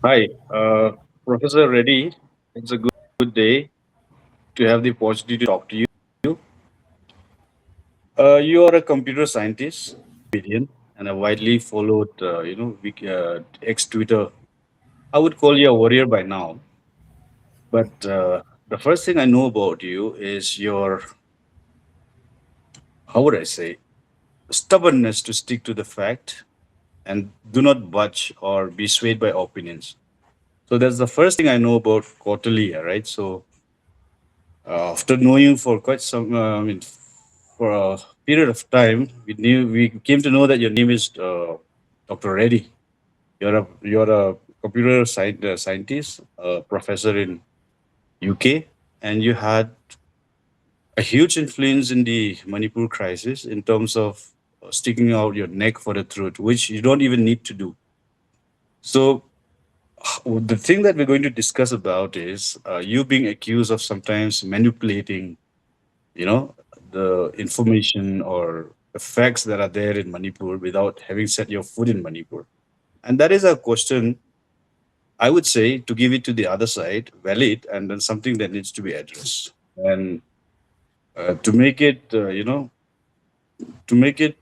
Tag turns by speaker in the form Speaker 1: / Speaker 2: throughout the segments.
Speaker 1: Hi, Professor Reddy. It's a good day to have the opportunity to talk to you. You are a computer scientist, comedian, and a widely followed, ex Twitter. I would call you a warrior by now. But the first thing I know about you is your, how would I say, stubbornness to stick to the fact and do not budge or be swayed by opinions. So that's the first thing I know about quarterly, right? So after knowing you for quite some, for a period of time, we came to know that your name is Dr. Reddy. You're a computer scientist, professor in UK, and you had a huge influence in the Manipur crisis in terms of sticking out your neck for the truth, which you don't even need to do. So the thing that we're going to discuss about is you being accused of sometimes manipulating the information or the facts that are there in Manipur without having set your foot in Manipur. And that is a question, I would say, to give it to the other side, valid, and then something that needs to be addressed. And to make it, to make it,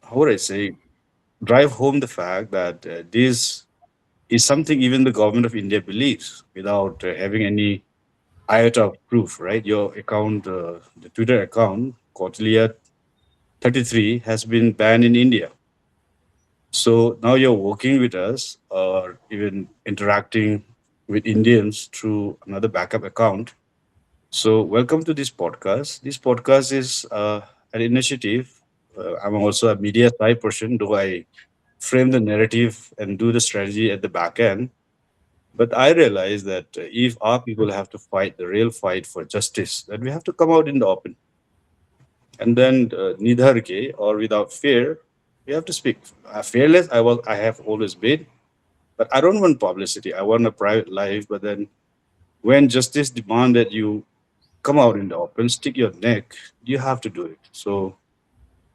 Speaker 1: how would I say, drive home the fact that this is something even the government of India believes without having any iota of proof, right? Your account, the Twitter account, Kautilya 33, has been banned in India. So now you're working with us or even interacting with Indians through another backup account. So welcome to this podcast. This podcast is an initiative. I'm also a media side person, though I frame the narrative and do the strategy at the back end. But I realize that if our people have to fight the real fight for justice, that we have to come out in the open. And then neither gay or without fear, we have to speak. Fearless, I have always been, but I don't want publicity. I want a private life. But then when justice demand that you come out in the open, stick your neck, you have to do it. So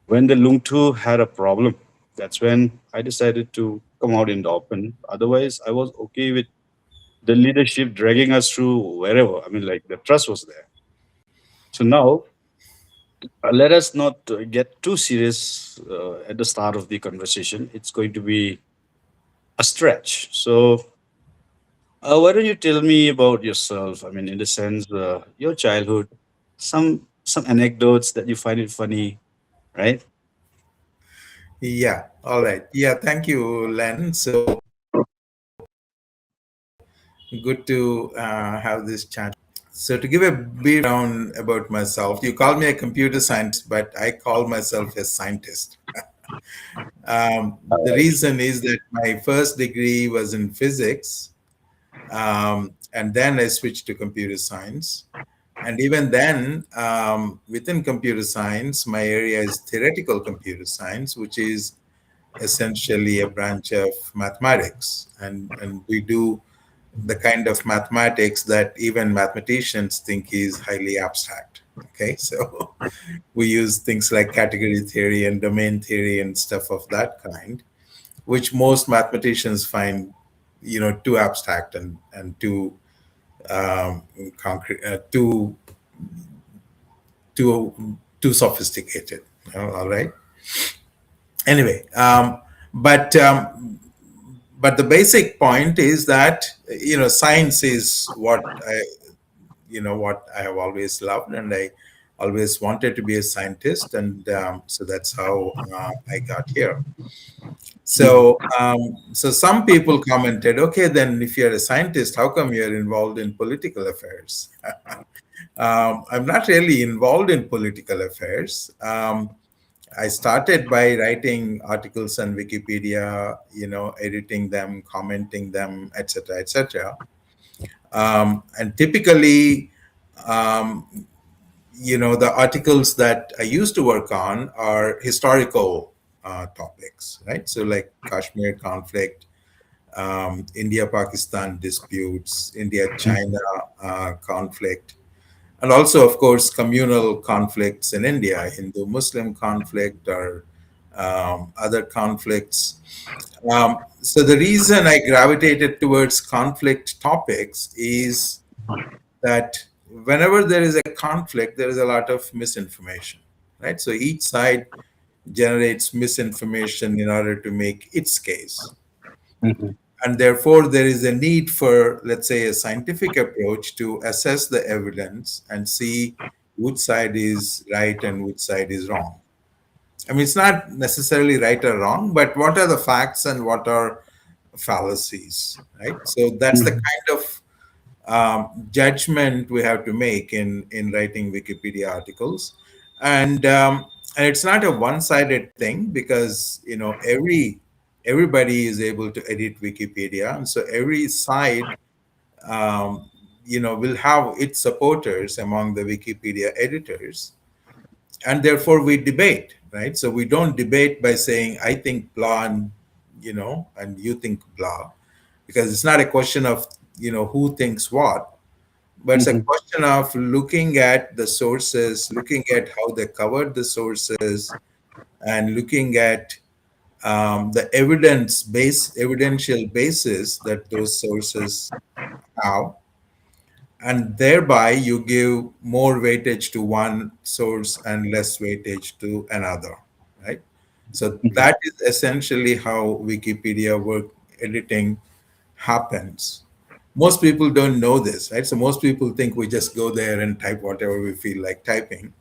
Speaker 1: when the Lungtu had a problem, that's when I decided to come out in the open. Otherwise, I was okay with the leadership dragging us through wherever. I mean, like the trust was there. So now let us not get too serious at the start of the conversation. It's going to be a stretch. So, why don't you tell me about yourself? I mean, in the sense, your childhood, some anecdotes that you find it funny, right?
Speaker 2: Yeah, all right. Yeah, thank you, Len. So good to have this chat. So, to give a bit down about myself, you call me a computer scientist, but I call myself a scientist. The reason is that my first degree was in physics, and then I switched to computer science. And even then, within computer science, my area is theoretical computer science, which is essentially a branch of mathematics. And we do the kind of mathematics that even mathematicians think is highly abstract. Okay, so we use things like category theory and domain theory and stuff of that kind, which most mathematicians find, too abstract and too concrete, too sophisticated. All right. Anyway, but the basic point is that science is what I have always loved, and I always wanted to be a scientist, and so that's how I got here. So some people commented, okay, then if you're a scientist, how come you're involved in political affairs? I'm not really involved in political affairs. I started by writing articles on Wikipedia, editing them, commenting them, etc., etc. And typically, um, the articles that I used to work on are historical topics, right? So, like Kashmir conflict, India-Pakistan disputes, India-China conflict, and also, of course, communal conflicts in India, Hindu-Muslim conflict or other conflicts. So the reason I gravitated towards conflict topics is that whenever there is a conflict, there is a lot of misinformation, right? So each side generates misinformation in order to make its case.
Speaker 1: Mhm.
Speaker 2: And therefore, there is a need for, let's say, a scientific approach to assess the evidence and see which side is right and which side is wrong. I mean, it's not necessarily right or wrong, but what are the facts and what are fallacies, right? So that's the
Speaker 1: Mhm.
Speaker 2: kind of judgment we have to make in writing Wikipedia articles, and it's not a one-sided thing because everybody is able to edit Wikipedia, and so every side will have its supporters among the Wikipedia editors, and therefore we debate, right? So we don't debate by saying I think blah and you think blah, because it's not a question of who thinks what, but it's a
Speaker 1: Mhm.
Speaker 2: question of looking at the sources, looking at how they covered the sources, and looking at the evidential basis that those sources have, and thereby you give more weightage to one source and less weightage to another, right? So
Speaker 1: Mhm.
Speaker 2: that is essentially how Wikipedia work editing happens. Most people don't know this, right? So most people think we just go there and type whatever we feel like typing.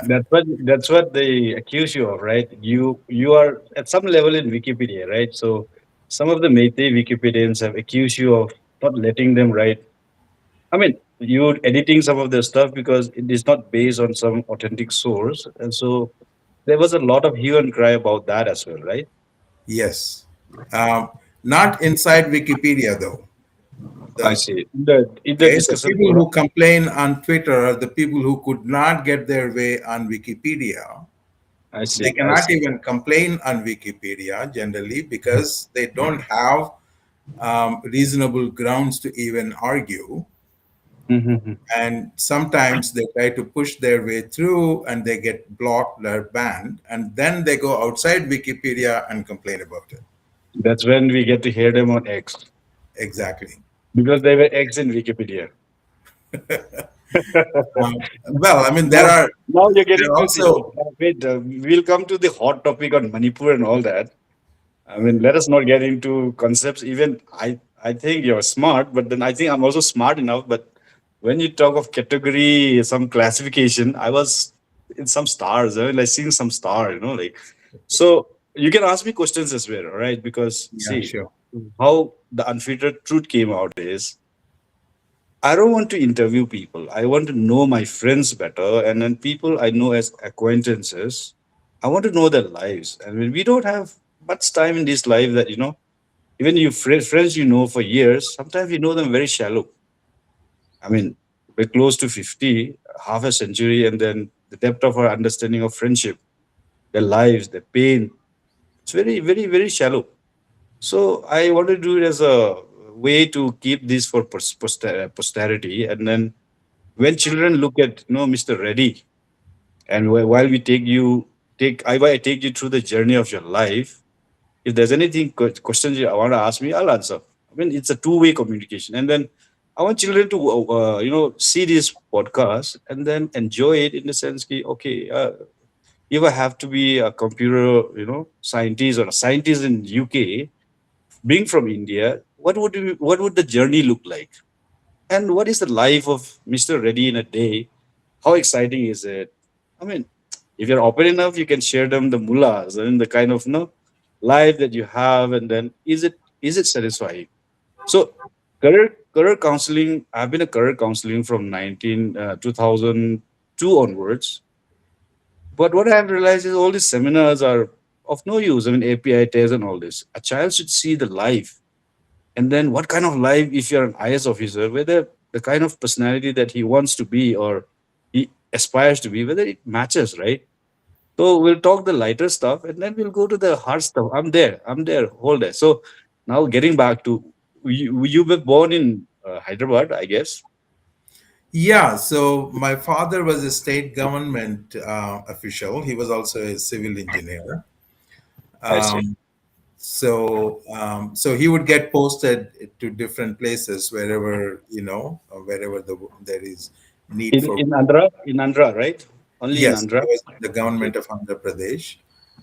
Speaker 1: That's what they accuse you of, right? You are at some level in Wikipedia, right? So some of the Meitei Wikipedians have accused you of not letting them write. I mean, you're editing some of their stuff because it is not based on some authentic source, and so there was a lot of hue and cry about that as well, right?
Speaker 2: Yes. um, Not inside Wikipedia though.
Speaker 1: I
Speaker 2: The
Speaker 1: see. In the
Speaker 2: Okay, the
Speaker 1: discussion
Speaker 2: people
Speaker 1: forum.
Speaker 2: who complain on Twitter are the people who could not get their way on Wikipedia.
Speaker 1: I
Speaker 2: They
Speaker 1: see. I
Speaker 2: cannot
Speaker 1: see.
Speaker 2: even complain on Wikipedia generally because they don't have reasonable grounds to even argue.
Speaker 1: Mhm.
Speaker 2: And sometimes they try to push their way through and they get blocked or banned. And then they go outside Wikipedia and complain about it.
Speaker 1: That's when we get to hear them on X
Speaker 2: Exactly.
Speaker 1: because they were X in Wikipedia.
Speaker 2: Well, I mean,
Speaker 1: Now, now you're
Speaker 2: there
Speaker 1: getting
Speaker 2: are
Speaker 1: to the
Speaker 2: also,
Speaker 1: wait. We'll come to the hot topic on Manipur and all that. I mean, let us not get into concepts. Even I think you're smart, but then I think I'm also smart enough. But when you talk of category, some classification, I was in some stars. I mean, like seeing some star, like. So you can ask me questions as well, all right? Because
Speaker 2: yeah,
Speaker 1: see,
Speaker 2: sure.
Speaker 1: how the unfiltered truth came out is I don't want to interview people. I want to know my friends better, and then people I know as acquaintances. I want to know their lives. I mean, we don't have much time in this life that even you friends you know for years. Sometimes you know them very shallow. I mean, we're close to 50, half a century, and then the depth of our understanding of friendship, their lives, their pain. It's very, very, very shallow. So I want to do it as a way to keep this for posterity, and then when children look at Mr. Reddy, and while we I take you through the journey of your life, if there's anything questions you want to ask me, I'll answer. I mean, it's a two-way communication, and then I want children to see this podcast and then enjoy it in the sense that okay, if I have to be a computer scientist or a scientist in UK, being from India, what would the journey look like? And what is the life of Mr. Reddy in a day? How exciting is it? I mean, if you're open enough, you can share them the mullahs and the kind of life that you have, and then is it satisfying? So career counseling. I've been a career counseling from 2002 onwards. But what I've realized is all these seminars are of no use. I mean, API tests and all this. A child should see the life, and then what kind of life, if you're an IS officer, whether the kind of personality that he wants to be or he aspires to be, whether it matches, right? So we'll talk the lighter stuff and then we'll go to the hard stuff. I'm there whole day. So now getting back to you were born in Hyderabad, I guess.
Speaker 2: Yeah, so my father was a state government official. He was also a civil engineer.
Speaker 1: I see.
Speaker 2: Um, So he would get posted to different places wherever, wherever there is need for.
Speaker 1: In Andhra, right? Only in
Speaker 2: Yes, I
Speaker 1: Andhra.
Speaker 2: was in the
Speaker 1: Okay.
Speaker 2: government of Andhra Pradesh.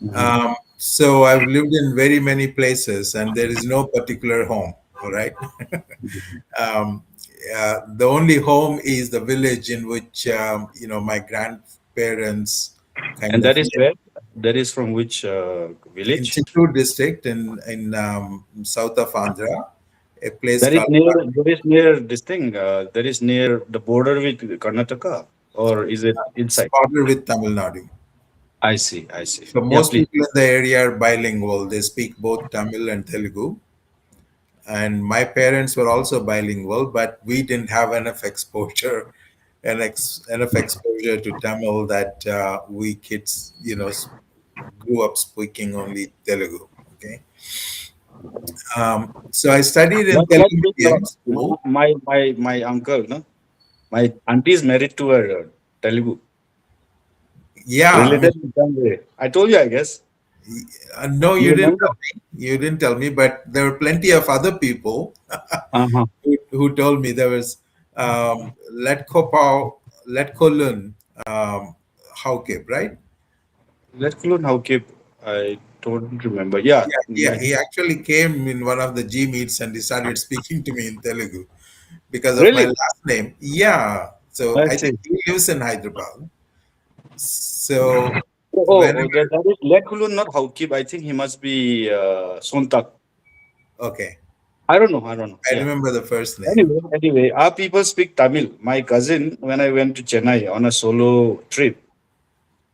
Speaker 1: Mhm.
Speaker 2: So I've lived in very many places, and there is no particular home. All right. um, the only home is the village in which my grandparents kind
Speaker 1: And
Speaker 2: of
Speaker 1: that is
Speaker 2: lived.
Speaker 1: where? That is from which
Speaker 2: In
Speaker 1: village?
Speaker 2: Chittoor district in south of Andhra, a place
Speaker 1: That is
Speaker 2: called
Speaker 1: near. That is near this thing. That is near the border with Karnataka, or is it
Speaker 2: it's
Speaker 1: inside?
Speaker 2: border with Tamil Nadu.
Speaker 1: I see. I see.
Speaker 2: So
Speaker 1: Yeah,
Speaker 2: most
Speaker 1: please.
Speaker 2: people in the area are bilingual. They speak both Tamil and Telugu. And my parents were also bilingual, but we didn't have enough exposure enough exposure to Tamil that we kids, grew up speaking only Telugu. Okay. So I studied in
Speaker 1: That
Speaker 2: Telugu
Speaker 1: is,
Speaker 2: medium school.
Speaker 1: my uncle, no, my auntie is married to a Telugu
Speaker 2: Yeah, I mean,
Speaker 1: related in some way. I told you, I guess.
Speaker 2: no,
Speaker 1: You
Speaker 2: you didn't
Speaker 1: remember?
Speaker 2: tell me. You didn't tell me, but there were plenty of other people
Speaker 1: Uh-huh.
Speaker 2: who told me. There was Let Kopau, Let Kolun, Haukip, right?
Speaker 1: Let's clone how keep. I don't remember. Yeah.
Speaker 2: Yeah, yeah. He actually came in one of the G meets and he started speaking to me in Telugu because of my
Speaker 1: Really?
Speaker 2: last name. Yeah. So
Speaker 1: I
Speaker 2: I think
Speaker 1: see.
Speaker 2: he lives in Hyderabad. So
Speaker 1: That,
Speaker 2: whenever,
Speaker 1: that is Lekulun, not Haukip. I think he must be Sontak.
Speaker 2: okay,
Speaker 1: I don't know. I don't know.
Speaker 2: I
Speaker 1: Yeah.
Speaker 2: remember the first name.
Speaker 1: Anyway, our people speak Tamil. My cousin, when I went to Chennai on a solo trip,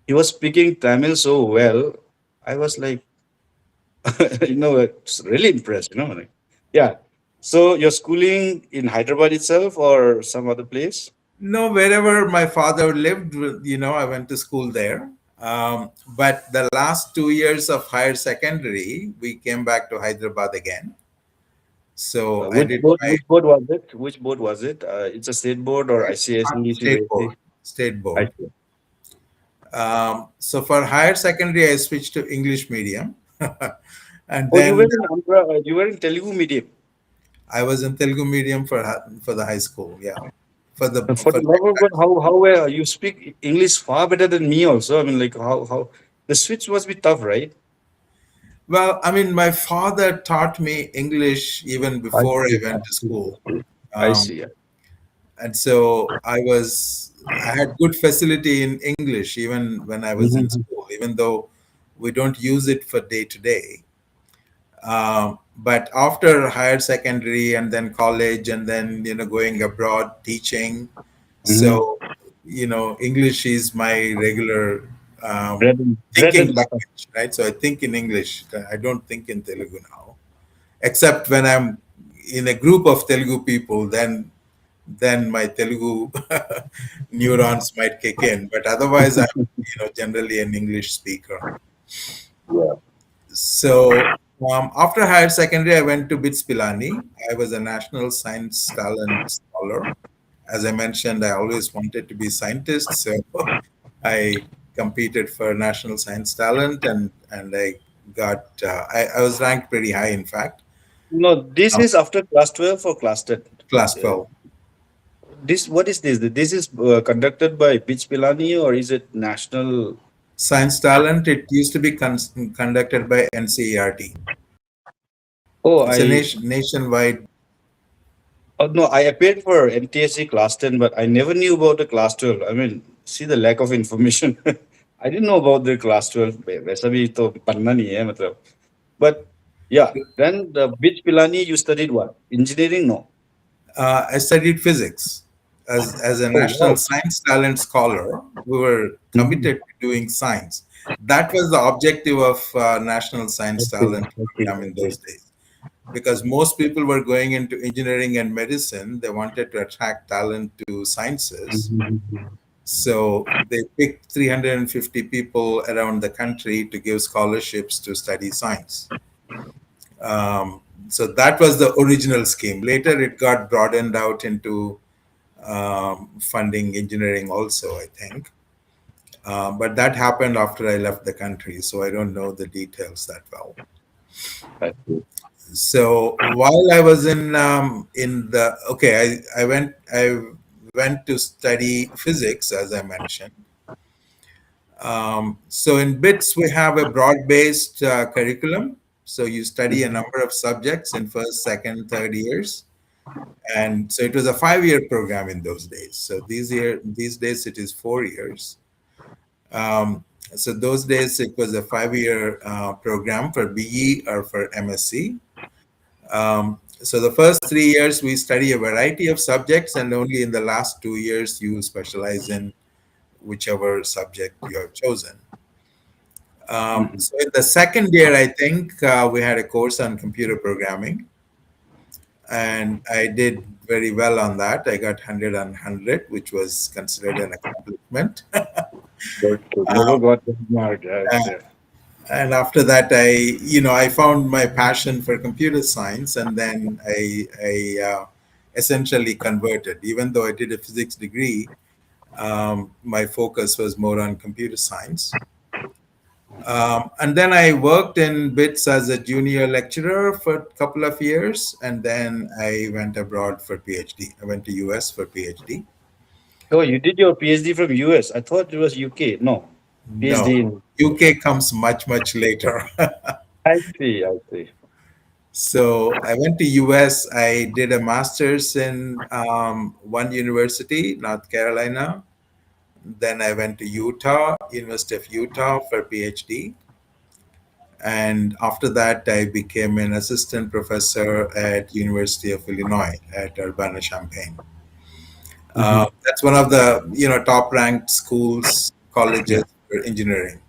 Speaker 1: he was speaking Tamil so well. I was like, it's really impressed. Like, yeah. So you're schooling in Hyderabad itself or some other place?
Speaker 2: No, wherever my father lived, I went to school there. But the last 2 years of higher secondary, we came back to Hyderabad again. So I
Speaker 1: Which
Speaker 2: did
Speaker 1: board?
Speaker 2: my
Speaker 1: Which board was it? Which board was it? It's a state board or ICSE,
Speaker 2: state
Speaker 1: CBSE?
Speaker 2: board. State
Speaker 1: I
Speaker 2: board.
Speaker 1: see.
Speaker 2: So for higher secondary, I switched to English medium, and
Speaker 1: Oh, you were
Speaker 2: then
Speaker 1: in Andhra, you were in Telugu medium.
Speaker 2: I was in Telugu medium for the high school. Yeah, for the
Speaker 1: For
Speaker 2: for
Speaker 1: the
Speaker 2: the
Speaker 1: love of God, how you speak English far better than me also. I mean, like how the switch must be tough, right?
Speaker 2: well, I mean, my father taught me English even
Speaker 1: I
Speaker 2: before I
Speaker 1: see. I
Speaker 2: went to
Speaker 1: see.
Speaker 2: school,
Speaker 1: I
Speaker 2: um,
Speaker 1: see. Yeah.
Speaker 2: and so I had good facility in English even when I was in
Speaker 1: Mhm.
Speaker 2: school, even though we don't use it for day to day. But after higher secondary and then college and then going abroad teaching,
Speaker 1: Mhm.
Speaker 2: so English is my regular
Speaker 1: Bread
Speaker 2: thinking
Speaker 1: and butter.
Speaker 2: language, right? So I think in English. I don't think in Telugu now, except when I'm in a group of Telugu people. Then my Telugu neurons might kick in, but otherwise I'm generally an English speaker.
Speaker 1: Yeah.
Speaker 2: So after higher secondary, I went to BITS Pilani. I was a national science talent scholar. As I mentioned, I always wanted to be a scientist, so I competed for national science talent, and I was ranked pretty high, in fact,
Speaker 1: No, this
Speaker 2: um,
Speaker 1: is after class 12 or class 10.
Speaker 2: class
Speaker 1: Uh,
Speaker 2: 12.
Speaker 1: this what is this? This is conducted by Pitch Pilani or is it national?
Speaker 2: Science talent. It used to be conducted by NCERT.
Speaker 1: Oh,
Speaker 2: It's a nationwide.
Speaker 1: no, I appeared for MTSC class 10, but I never knew about the class 12. I mean, see the lack of information. I didn't know about the class 12. वैसा भी तो पढ़ना नहीं है मतलब. But yeah, then the Pitch Pilani, you studied what? Engineering? No.
Speaker 2: I studied physics as a
Speaker 1: Oh,
Speaker 2: national
Speaker 1: wow.
Speaker 2: science talent scholar. We were
Speaker 1: Mhm.
Speaker 2: committed to doing science. That was the objective of national science
Speaker 1: Okay,
Speaker 2: talent
Speaker 1: okay,
Speaker 2: program in
Speaker 1: okay.
Speaker 2: those days. Because most people were going into engineering and medicine, they wanted to attract talent to sciences.
Speaker 1: Mhm.
Speaker 2: So they picked 350 people around the country to give scholarships to study science. Um, so that was the original scheme. Later, it got broadened out into funding engineering also, I think. But that happened after I left the country, so I don't know the details that well.
Speaker 1: I see.
Speaker 2: So while I was in the okay, I went to study physics, as I mentioned. So in BITS we have a broad-based curriculum. So you study a
Speaker 1: Mhm.
Speaker 2: number of subjects in first, second, third years, and so it was a 5-year program in those days. So these days it is 4 years. Um, so those days it was a 5-year program for BE or for MSc. So the first 3 years we study a variety of subjects, and only in the last 2 years you specialize in whichever subject you have chosen.
Speaker 1: Mhm.
Speaker 2: So in the second year, I think we had a course on computer programming, and I did very well on that. I got 100 on 100, which was considered an accomplishment.
Speaker 1: Good, good. Never got that mark.
Speaker 2: Uh,
Speaker 1: Yeah.
Speaker 2: and after that, I found my passion for computer science, and then I essentially converted. Even though I did a physics degree, my focus was more on computer science. And then I worked in BITS as a junior lecturer for a couple of years, and then I went abroad for PhD. I went to US for PhD.
Speaker 1: Oh, you did your PhD from US. I thought it was UK. No, PhD
Speaker 2: No,
Speaker 1: in.
Speaker 2: UK comes much, much later.
Speaker 1: I see. I see.
Speaker 2: So I went to US. I did a master's in one university, North Carolina. Then I went to Utah, University of Utah for PhD. And after that, I became an assistant professor at University of Illinois at Urbana-Champaign.
Speaker 1: Hmm.
Speaker 2: That's one of the top ranked schools,
Speaker 1: Yeah.
Speaker 2: colleges for engineering.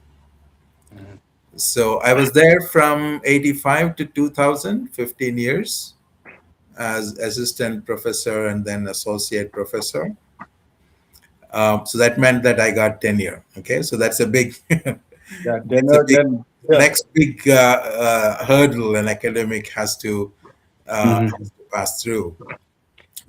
Speaker 1: Mhm.
Speaker 2: So I was there from 85 to 2000, 15 years as assistant professor and then associate professor. So that meant that I got tenure. Okay, so that's a big,
Speaker 1: Yeah.
Speaker 2: that's a big
Speaker 1: Then. Yeah.
Speaker 2: next big hurdle an academic
Speaker 1: Hmm.
Speaker 2: has to pass through.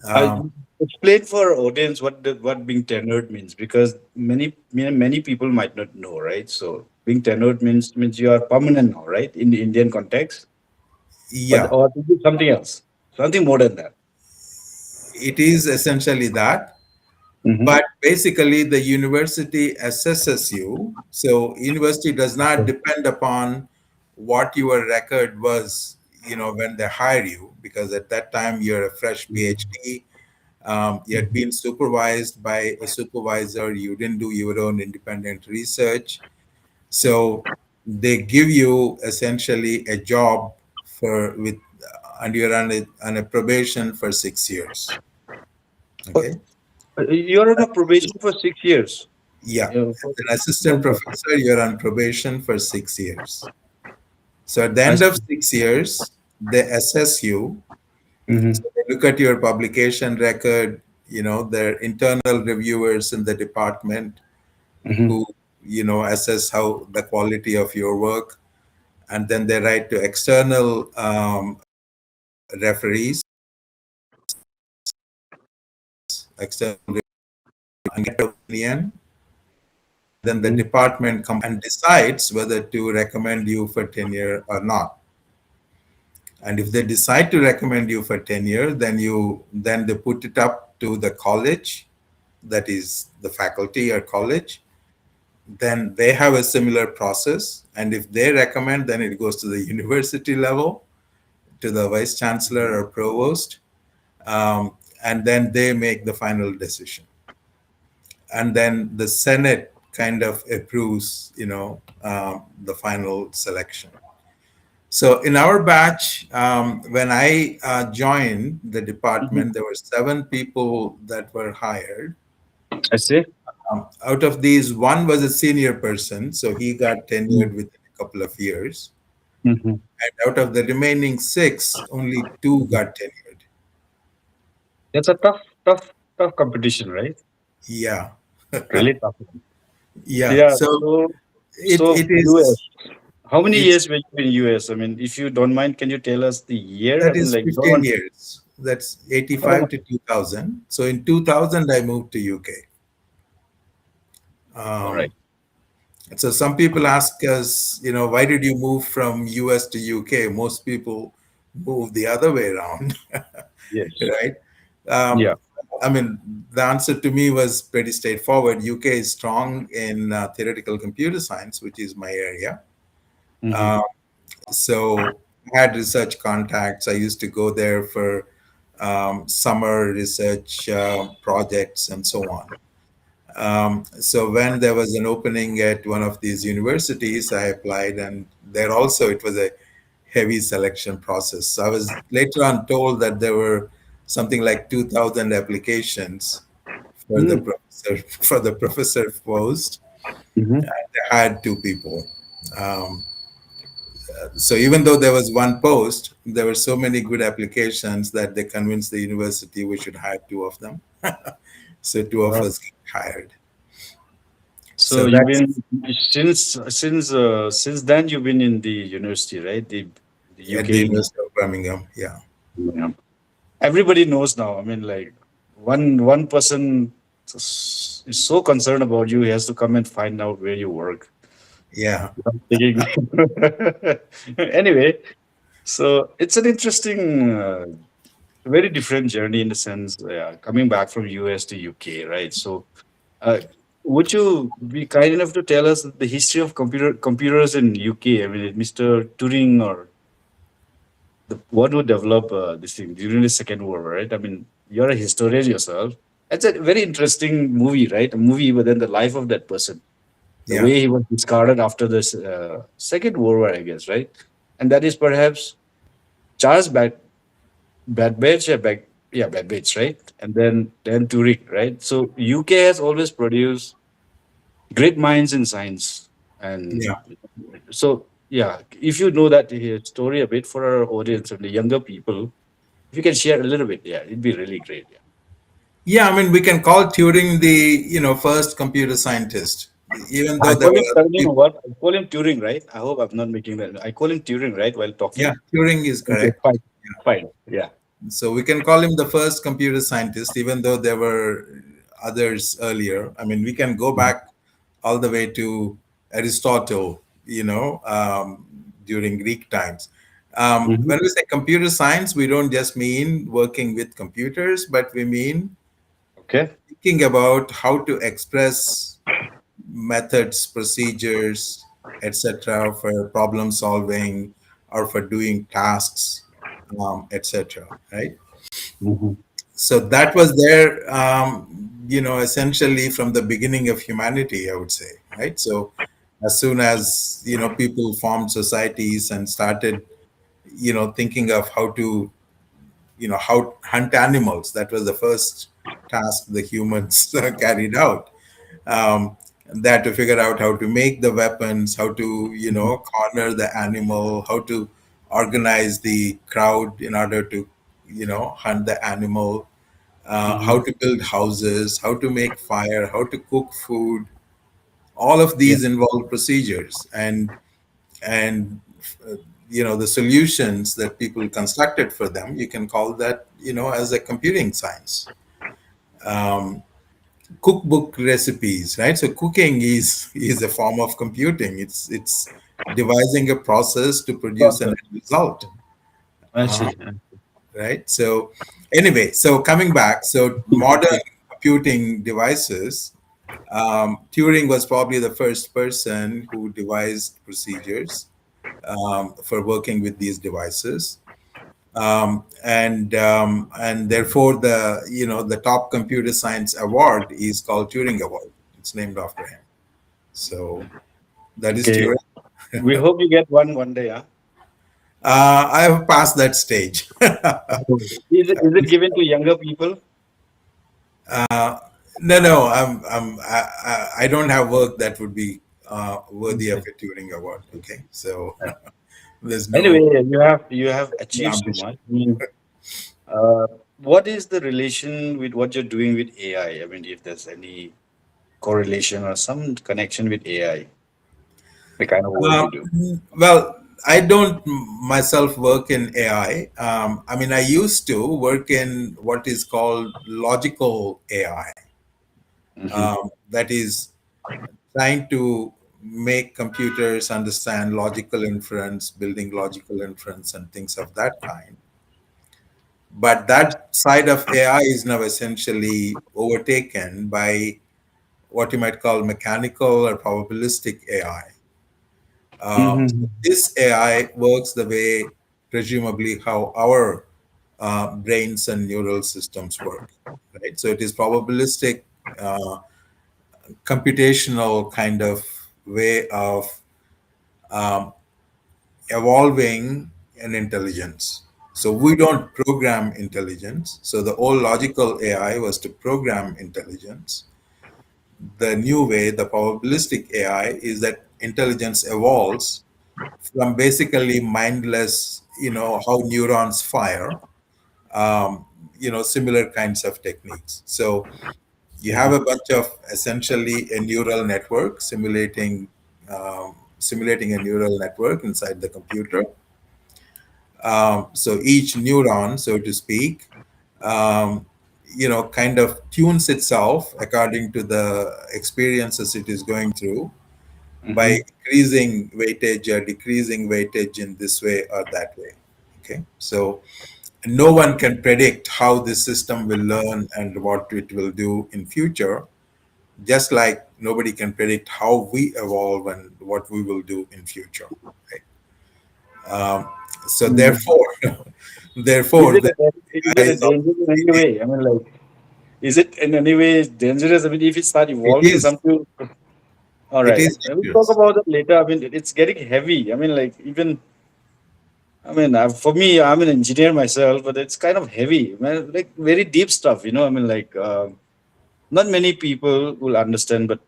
Speaker 1: I
Speaker 2: Um,
Speaker 1: explain for our audience what being tenured means, because many people might not know, right? So being tenured means you are permanent now, right? In the Indian context, but
Speaker 2: yeah,
Speaker 1: or is it something else, something more than that.
Speaker 2: it is essentially that.
Speaker 1: Mm-hmm.
Speaker 2: But basically, the university assesses you. So university does not depend upon what your record was, when they hire you, because at that time you're a fresh PhD. You had been supervised by a supervisor. You didn't do your own independent research. So they give you essentially a job and you're on a probation for 6 years. Okay.
Speaker 1: You're on a probation for 6 years.
Speaker 2: Yeah.
Speaker 1: Yeah.
Speaker 2: As an assistant
Speaker 1: Okay.
Speaker 2: professor, you're on probation for 6 years. So at the
Speaker 1: I
Speaker 2: end of
Speaker 1: see.
Speaker 2: 6 years, they assess you.
Speaker 1: Mm-hmm.
Speaker 2: So they look at your publication record, their internal reviewers in the department
Speaker 1: Mm-hmm.
Speaker 2: who, assess how the quality of your work. And then they write to external referees, external and get opinion. Then the
Speaker 1: Mm-hmm.
Speaker 2: department comes and decides whether to recommend you for tenure or not. And if they decide to recommend you for tenure, then they put it up to the college, that is the faculty or college. Then they have a similar process, and if they recommend, then it goes to the university level, to the vice chancellor or provost, um, and then they make the final decision. And then the Senate kind of approves, the final selection. So in our batch, when I joined the
Speaker 1: Mm-hmm.
Speaker 2: department, there were 7 people that were hired.
Speaker 1: I see.
Speaker 2: Out of these, one was a senior person, so he got tenured within a couple of years.
Speaker 1: Mm-hmm.
Speaker 2: And out of the remaining 6, only 2 got tenured.
Speaker 1: That's a tough competition, right?
Speaker 2: Yeah,
Speaker 1: Really tough.
Speaker 2: yeah.
Speaker 1: Yeah.
Speaker 2: So
Speaker 1: So
Speaker 2: it
Speaker 1: US.
Speaker 2: is
Speaker 1: How many
Speaker 2: it's
Speaker 1: years were you in US? I mean, if you don't mind, can you tell us the year? I
Speaker 2: that
Speaker 1: mean,
Speaker 2: is
Speaker 1: like, don't
Speaker 2: 15
Speaker 1: want.
Speaker 2: years. That's
Speaker 1: Oh,
Speaker 2: 85 to 2000. So in 2000, I moved to UK.
Speaker 1: all right.
Speaker 2: Um, So some people ask us, why did you move from US to UK? Most people move the other way around,
Speaker 1: Yes.
Speaker 2: right? Um,
Speaker 1: Yeah.
Speaker 2: I mean, the answer to me was pretty straightforward. UK is strong in theoretical computer science, which is my area.
Speaker 1: Hmm.
Speaker 2: Uh, so I had research contacts. I used to go there for summer research projects and so on. So when there was an opening at one of these universities, I applied, and there also it was a heavy selection process. So I was later on told that there were something like 2,000 applications for the
Speaker 1: Mm.
Speaker 2: professor post.
Speaker 1: Hmm.
Speaker 2: They had two people. Um, so even though there was one post, there were so many good applications that they convinced the university we should hire two of them. So two of
Speaker 1: Wow.
Speaker 2: us get hired.
Speaker 1: So
Speaker 2: So
Speaker 1: you've
Speaker 2: that's
Speaker 1: been since then you've been in the university, right? The
Speaker 2: at the
Speaker 1: UK.
Speaker 2: University of Birmingham. Yeah.
Speaker 1: Yeah. Everybody knows now. I mean, like one person is so concerned about you, he has to come and find out where you work.
Speaker 2: Yeah.
Speaker 1: I'm thinking- anyway, so it's an interesting, very different journey in the sense, coming back from US to UK, right? So, uh, would you be kind enough to tell us the history of computers in UK? I mean, Mr. Turing or the one who developed this thing during the Second World War, right? I mean, you're a historian yourself. It's a very interesting movie, right? A movie, but then the life of that person, the
Speaker 2: Yeah.
Speaker 1: way he was discarded after this Second World War, I guess, right? And that is perhaps Charles Babbage, Babbage, right? And then Turing, right? So UK has always produced great minds in science,
Speaker 2: Yeah.
Speaker 1: and so yeah, if you know that story a bit for our audience and the younger people, if you can share a little bit, yeah, it'd be really great. Yeah.
Speaker 2: Yeah. I mean, we can call Turing the first computer scientist, even
Speaker 1: I
Speaker 2: though there
Speaker 1: call him
Speaker 2: were other
Speaker 1: Turing,
Speaker 2: people.
Speaker 1: what? I call him Turing, right? I hope I'm not making that. I call him Turing, right, while
Speaker 2: Yeah,
Speaker 1: talking.
Speaker 2: Turing is
Speaker 1: Okay,
Speaker 2: correct.
Speaker 1: fine. Fine. Yeah.
Speaker 2: So we can call him the first computer scientist, even though there were others earlier. I mean, we can go back all the way to Aristotle, during Greek times.
Speaker 1: Hmm.
Speaker 2: When we say computer science, we don't just mean working with computers, but we mean
Speaker 1: Okay.
Speaker 2: thinking about how to express methods, procedures, etc., for problem solving or for doing tasks, etc. Right?
Speaker 1: Hmm.
Speaker 2: So that was there, essentially from the beginning of humanity, I would say. Right? So as soon as people formed societies and started, thinking of how to, how hunt animals. That was the first task the humans carried out. um, they had to figure out how to make the weapons, how to, corner the animal, how to organize the crowd in order to, hunt the animal, how
Speaker 1: Hmm.
Speaker 2: to build houses, how to make fire, how to cook food. All of
Speaker 1: Yeah.
Speaker 2: these involve procedures, and the solutions that people constructed for them. You can call that, as a computing science. Um, Cookbook recipes, right? So cooking is a form of computing. It's devising a process to produce an
Speaker 1: Process.
Speaker 2: end result,
Speaker 1: I see.
Speaker 2: right? So anyway, so coming back, so modern computing devices, Turing was probably the first person who devised procedures for working with these devices. And therefore the top computer science award is called Turing Award. It's named after him. So that is
Speaker 1: Okay.
Speaker 2: Turing.
Speaker 1: We hope you get one day. Huh?
Speaker 2: I have passed that stage.
Speaker 1: Is it given to younger people?
Speaker 2: uh, no, I don't have work that would be worthy of
Speaker 1: Okay.
Speaker 2: a Turing Award. Okay, so there's
Speaker 1: Anyway,
Speaker 2: no
Speaker 1: you have achieved so
Speaker 2: ambition.
Speaker 1: much. I mean, uh, what is the relation with what you're doing with AI? I mean, if there's any correlation or some connection with AI, the kind of work
Speaker 2: Uh,
Speaker 1: you do.
Speaker 2: well, I don't myself work in AI. I mean, I used to work in what is called logical AI.
Speaker 1: Hmm.
Speaker 2: That is trying to make computers understand logical inference, building logical inference, and things of that kind. But that side of AI is now essentially overtaken by what you might call mechanical or probabilistic AI. So
Speaker 1: Mm-hmm.
Speaker 2: this AI works the way, presumably, how our brains and neural systems work, right? So it is probabilistic, uh, computational kind of way of um, evolving an intelligence. So we don't program intelligence. So the old logical AI was to program intelligence. The new way, the probabilistic AI, is that intelligence evolves from basically mindless, how neurons fire, um, similar kinds of techniques. So you have a bunch of essentially a neural network simulating a neural network inside the computer. So each neuron, so to speak, um, kind of tunes itself according to the experiences it is going through by
Speaker 1: Mm-hmm.
Speaker 2: increasing weightage or decreasing weightage in this way or that way. Okay, so no one can predict how this system will learn and what it will do in future, just like nobody can predict how we evolve and what we will do in future. Right? Um, so
Speaker 1: Mm-hmm.
Speaker 2: therefore,
Speaker 1: Is
Speaker 2: therefore,
Speaker 1: it
Speaker 2: the
Speaker 1: is
Speaker 2: AI
Speaker 1: it a
Speaker 2: is
Speaker 1: danger in any way? I mean, like, is it in any way dangerous? I mean, if it start
Speaker 2: it
Speaker 1: evolving
Speaker 2: is
Speaker 1: something, all
Speaker 2: it
Speaker 1: right,
Speaker 2: is
Speaker 1: we'll talk
Speaker 2: dangerous.
Speaker 1: about it later. I mean, it's getting heavy. I mean, like, even I mean, for me, I'm an engineer myself, but it's kind of heavy, man. Like very deep stuff, I mean, like, not many people will understand, but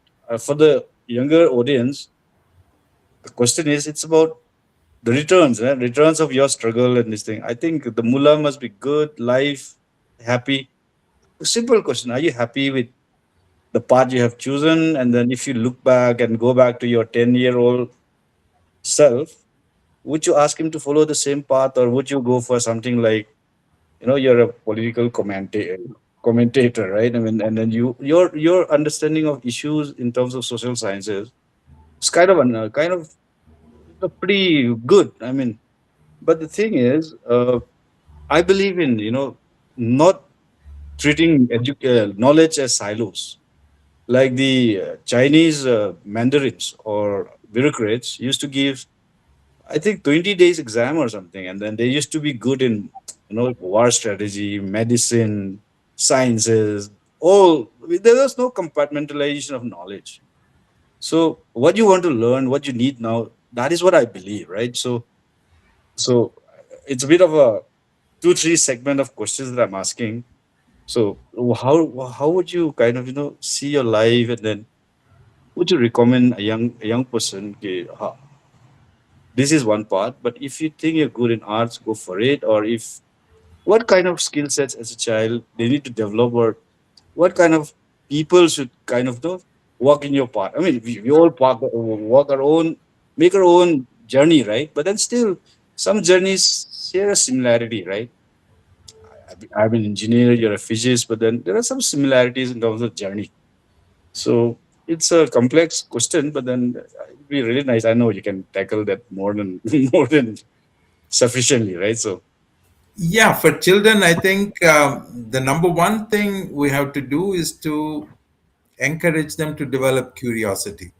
Speaker 1: for the younger audience, the question is, it's about the returns, returns of your struggle and this thing. I think the mullah must be good, life, happy. Simple question: are you happy with the path you have chosen? And then, if you look back and go back to your 10-year-old self, would you ask him to follow the same path, or would you go for something like, you're a political commentator, right? I mean, and then your understanding of issues in terms of social sciences is kind of pretty good. I mean, but the thing is, I believe in not treating knowledge as silos, like the Chinese mandarins or bureaucrats used to give, I think, 20 days exam or something, and then they used to be good in war strategy, medicine, sciences. All there was no compartmentalization of knowledge. So what you want to learn, what you need now, that is what I believe, right? So it's a bit of a two three segment of questions that I'm asking. So how would you kind of see your life, and then would you recommend a young person? Okay, this is one part, but if you think you're good in arts, go for it. Or if what kind of skill sets as a child they need to develop, or what kind of people should kind of walk in your path. I mean, we all walk our own, make our own journey, right? But then still, some journeys share a similarity, right? I'm an engineer, you're a physicist, but then there are some similarities in terms of journey. So it's a complex question, but then it'd be really nice. I know you can tackle that more than more than sufficiently, right? So
Speaker 2: Yeah, for children, I think the number one thing we have to do is to encourage them to develop curiosity,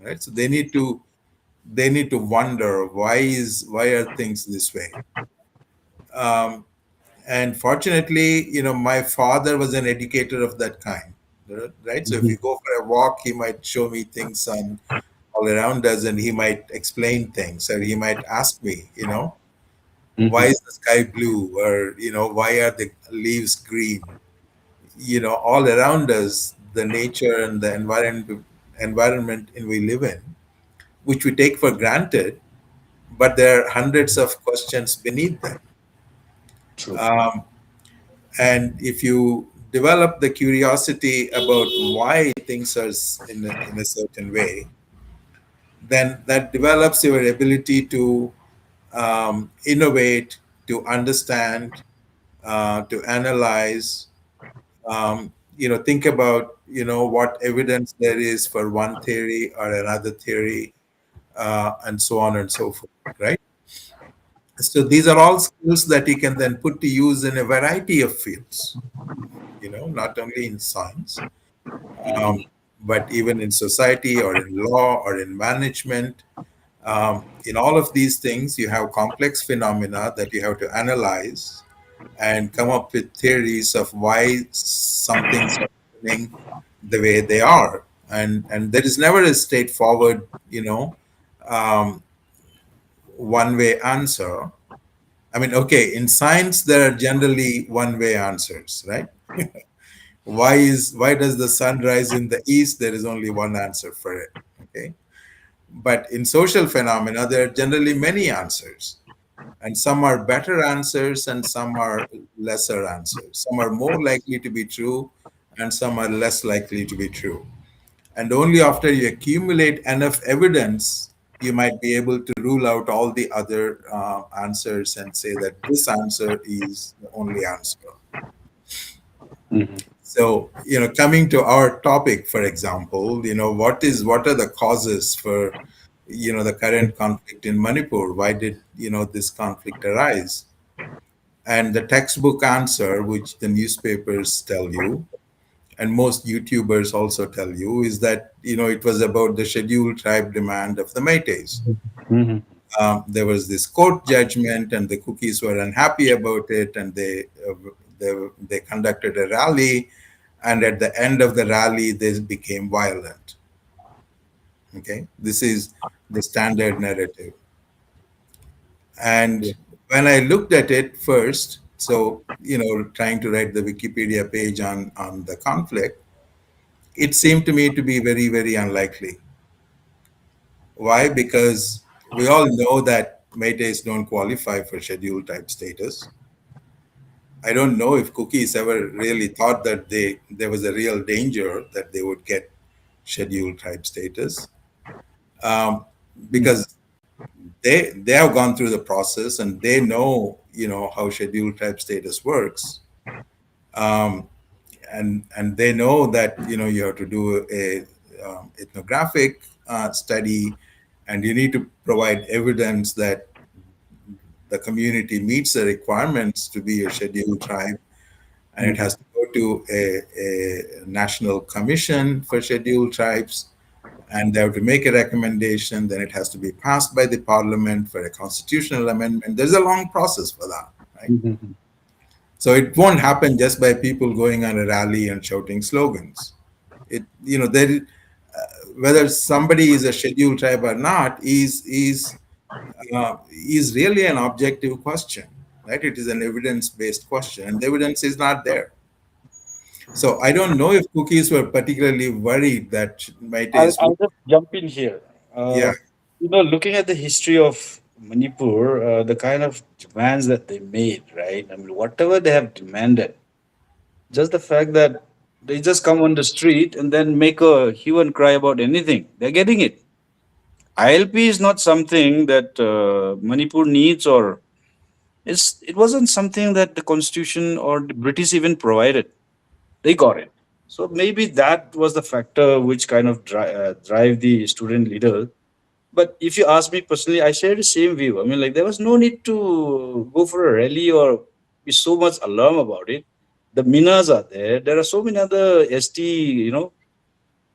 Speaker 2: right? So they need to wonder why are things this way. And fortunately, my father was an educator of that kind, right? So if we
Speaker 1: Mhm.
Speaker 2: go for a walk, he might show me things on all around us, and he might explain things, or he might ask me, why
Speaker 1: Mhm.
Speaker 2: is the sky blue, or why are the leaves green? All around us, the nature and the environment in we live in, which we take for granted, but there are hundreds of questions beneath them.
Speaker 1: True.
Speaker 2: Um, and if you develop the curiosity about why things are in a certain way, then that develops your ability to innovate, to understand, to analyze, think about what evidence there is for one theory or another theory, and so on and so forth, right? So these are all skills that you can then put to use in a variety of fields, not only in science, um, but even in society or in law or in management. In all of these things, you have complex phenomena that you have to analyze and come up with theories of why some things are happening the way they are. And there is never a straightforward, um, one way answer. I mean, okay, in science there are generally one way answers, right? Why does the sun rise in the east? There is only one answer for it. Okay. But in social phenomena, there are generally many answers. And some are better answers and some are lesser answers. Some are more likely to be true and some are less likely to be true. And only after you accumulate enough evidence, you might be able to rule out all the other answers and say that this answer is the only answer.
Speaker 1: Mhm.
Speaker 2: So, coming to our topic, for example, what are the causes for, the current conflict in Manipur? Why did, this conflict arise? And the textbook answer, which the newspapers tell you, and most YouTubers also tell you, is that, it was about the scheduled tribe demand of the Métis.
Speaker 1: Mhm.
Speaker 2: There was this court judgment, and the cookies were unhappy about it, and they conducted a rally, and at the end of the rally, they became violent. Okay, this is the standard narrative.
Speaker 1: Yeah.
Speaker 2: And when I looked at it first, so trying to write the Wikipedia page on the conflict, it seemed to me to be very, very unlikely. Why? Because we all know that Métis don't qualify for scheduled type status. I don't know if cookies ever really thought that there was a real danger that they would get scheduled type status, um,
Speaker 1: Mhm.
Speaker 2: because they have gone through the process and they know how scheduled type status works, um, and they know that you have to do a ethnographic study, and you need to provide evidence that the community meets the requirements to be a scheduled tribe, and it
Speaker 1: Mhm.
Speaker 2: has to go to a national commission for scheduled tribes, and they have to make a recommendation. Then it has to be passed by the parliament for a constitutional amendment. There's a long process for that, right?
Speaker 1: Mhm.
Speaker 2: So it won't happen just by people going on a rally and shouting slogans. It, there, whether somebody is a scheduled tribe or not is really an objective question, right? It is an evidence-based question, and the evidence is not there. So I don't know if cookies were particularly worried that Meiteis would.
Speaker 1: I'll just jump in here.
Speaker 2: Yeah,
Speaker 1: Looking at the history of Manipur, the kind of demands that they made, right? I mean, whatever they have demanded, just the fact that they just come on the street and then make a hue and cry about anything, they're getting it. ILP is not something that Manipur needs, or it wasn't something that the Constitution or the British even provided. They got it. So maybe that was the factor which kind of drive the student leader. But if you ask me personally, I share the same view. I mean, like, there was no need to go for a rally or be so much alarm about it. The Minas are there. There are so many other ST,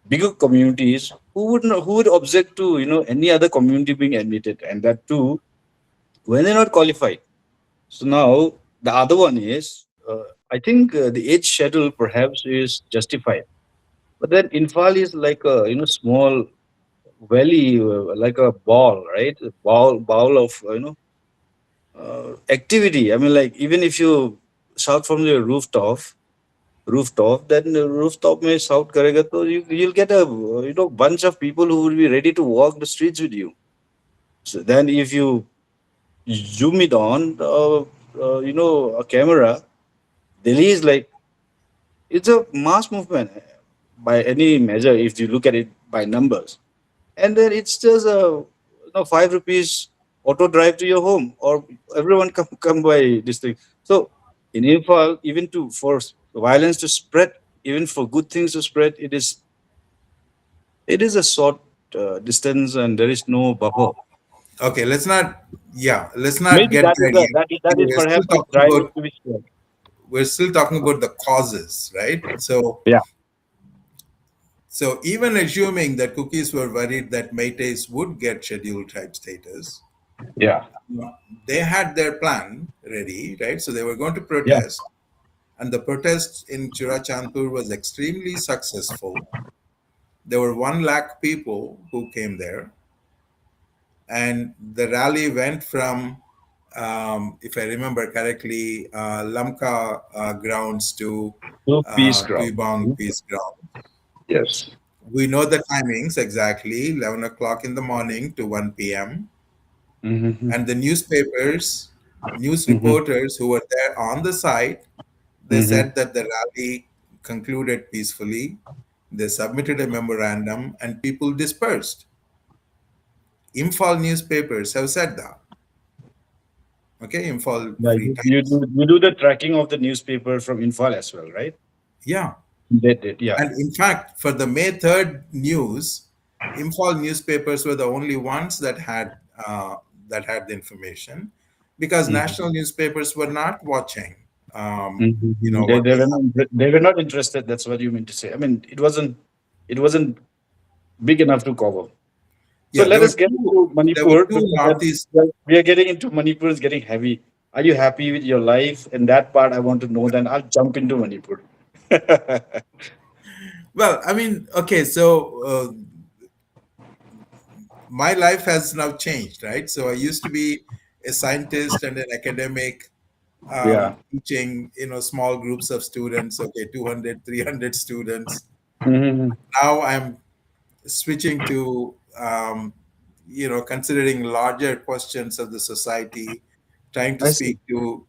Speaker 1: bigger communities who would object to any other community being admitted, and that too when they're not qualified. So now the other one is, I think the age schedule perhaps is justified, but then Infal is like a small valley, like a ball, right? A bowl of activity. I mean, like, even if you shout from the rooftop, then the rooftop may shout karega, so you'll get a bunch of people who will be ready to walk the streets with you. So then if you zoom it on, a camera, Delhi is like, it's a mass movement by any measure if you look at it by numbers. And then it's just a 5 rupees auto drive to your home, or everyone come by this thing. So in Imphal, even to force violence to spread, even for good things to spread, it is a short distance, and there is no buffer.
Speaker 2: Okay, let's not. Yeah, let's not
Speaker 1: Maybe
Speaker 2: get
Speaker 1: that is
Speaker 2: there yet.
Speaker 1: that is
Speaker 2: We're still
Speaker 1: perhaps the
Speaker 2: talking
Speaker 1: driving
Speaker 2: about.
Speaker 1: to be spread.
Speaker 2: We're still talking about the causes, right?
Speaker 1: Yeah.
Speaker 2: So even assuming that cookies were worried that Meiteis would get scheduled tribe status,
Speaker 1: Yeah.
Speaker 2: they had their plan ready, right? So they were going to
Speaker 1: Yeah.
Speaker 2: protest, and the protest in Churachandpur was extremely successful. There were 1 lakh people who came there, and the rally went from, if I remember correctly, Lamka grounds to
Speaker 1: No peace ground.
Speaker 2: Tuibong Peace Ground.
Speaker 1: Yes.
Speaker 2: We know the timings exactly, 11 o'clock in the morning to 1 p.m.
Speaker 1: Mm-hmm.
Speaker 2: And the newspapers, news
Speaker 1: Mm-hmm.
Speaker 2: reporters who were there on the site, they
Speaker 1: Mm-hmm.
Speaker 2: said that the rally concluded peacefully. They submitted a memorandum and people dispersed. Imphal newspapers have said that. Okay, Imphal
Speaker 1: Yeah,
Speaker 2: Free
Speaker 1: you
Speaker 2: Times.
Speaker 1: do the tracking of the newspaper from Infal as well, right?
Speaker 2: Yeah.
Speaker 1: They did, yeah.
Speaker 2: And in fact, for the May 3rd news, Imphal newspapers were the only ones that had the information, because
Speaker 1: Mm-hmm.
Speaker 2: national newspapers were not watching.
Speaker 1: Mm-hmm.
Speaker 2: What was happening.
Speaker 1: They were not interested. That's what you mean to say. I mean, it wasn't big enough to cover. So
Speaker 2: Yeah,
Speaker 1: let us get into
Speaker 2: there were
Speaker 1: Manipur
Speaker 2: two
Speaker 1: because
Speaker 2: northeast.
Speaker 1: we are getting into Manipur is getting heavy. Are you happy with your life? And that part I want to know. Then I'll jump into Manipur.
Speaker 2: Well, I mean, okay, so my life has now changed, right? So I used to be a scientist and an academic,
Speaker 1: Yeah.
Speaker 2: teaching, small groups of students, okay, 200, 300 students.
Speaker 1: Mm-hmm.
Speaker 2: Now I'm switching to, considering larger questions of the society, trying to
Speaker 1: I see.
Speaker 2: speak to,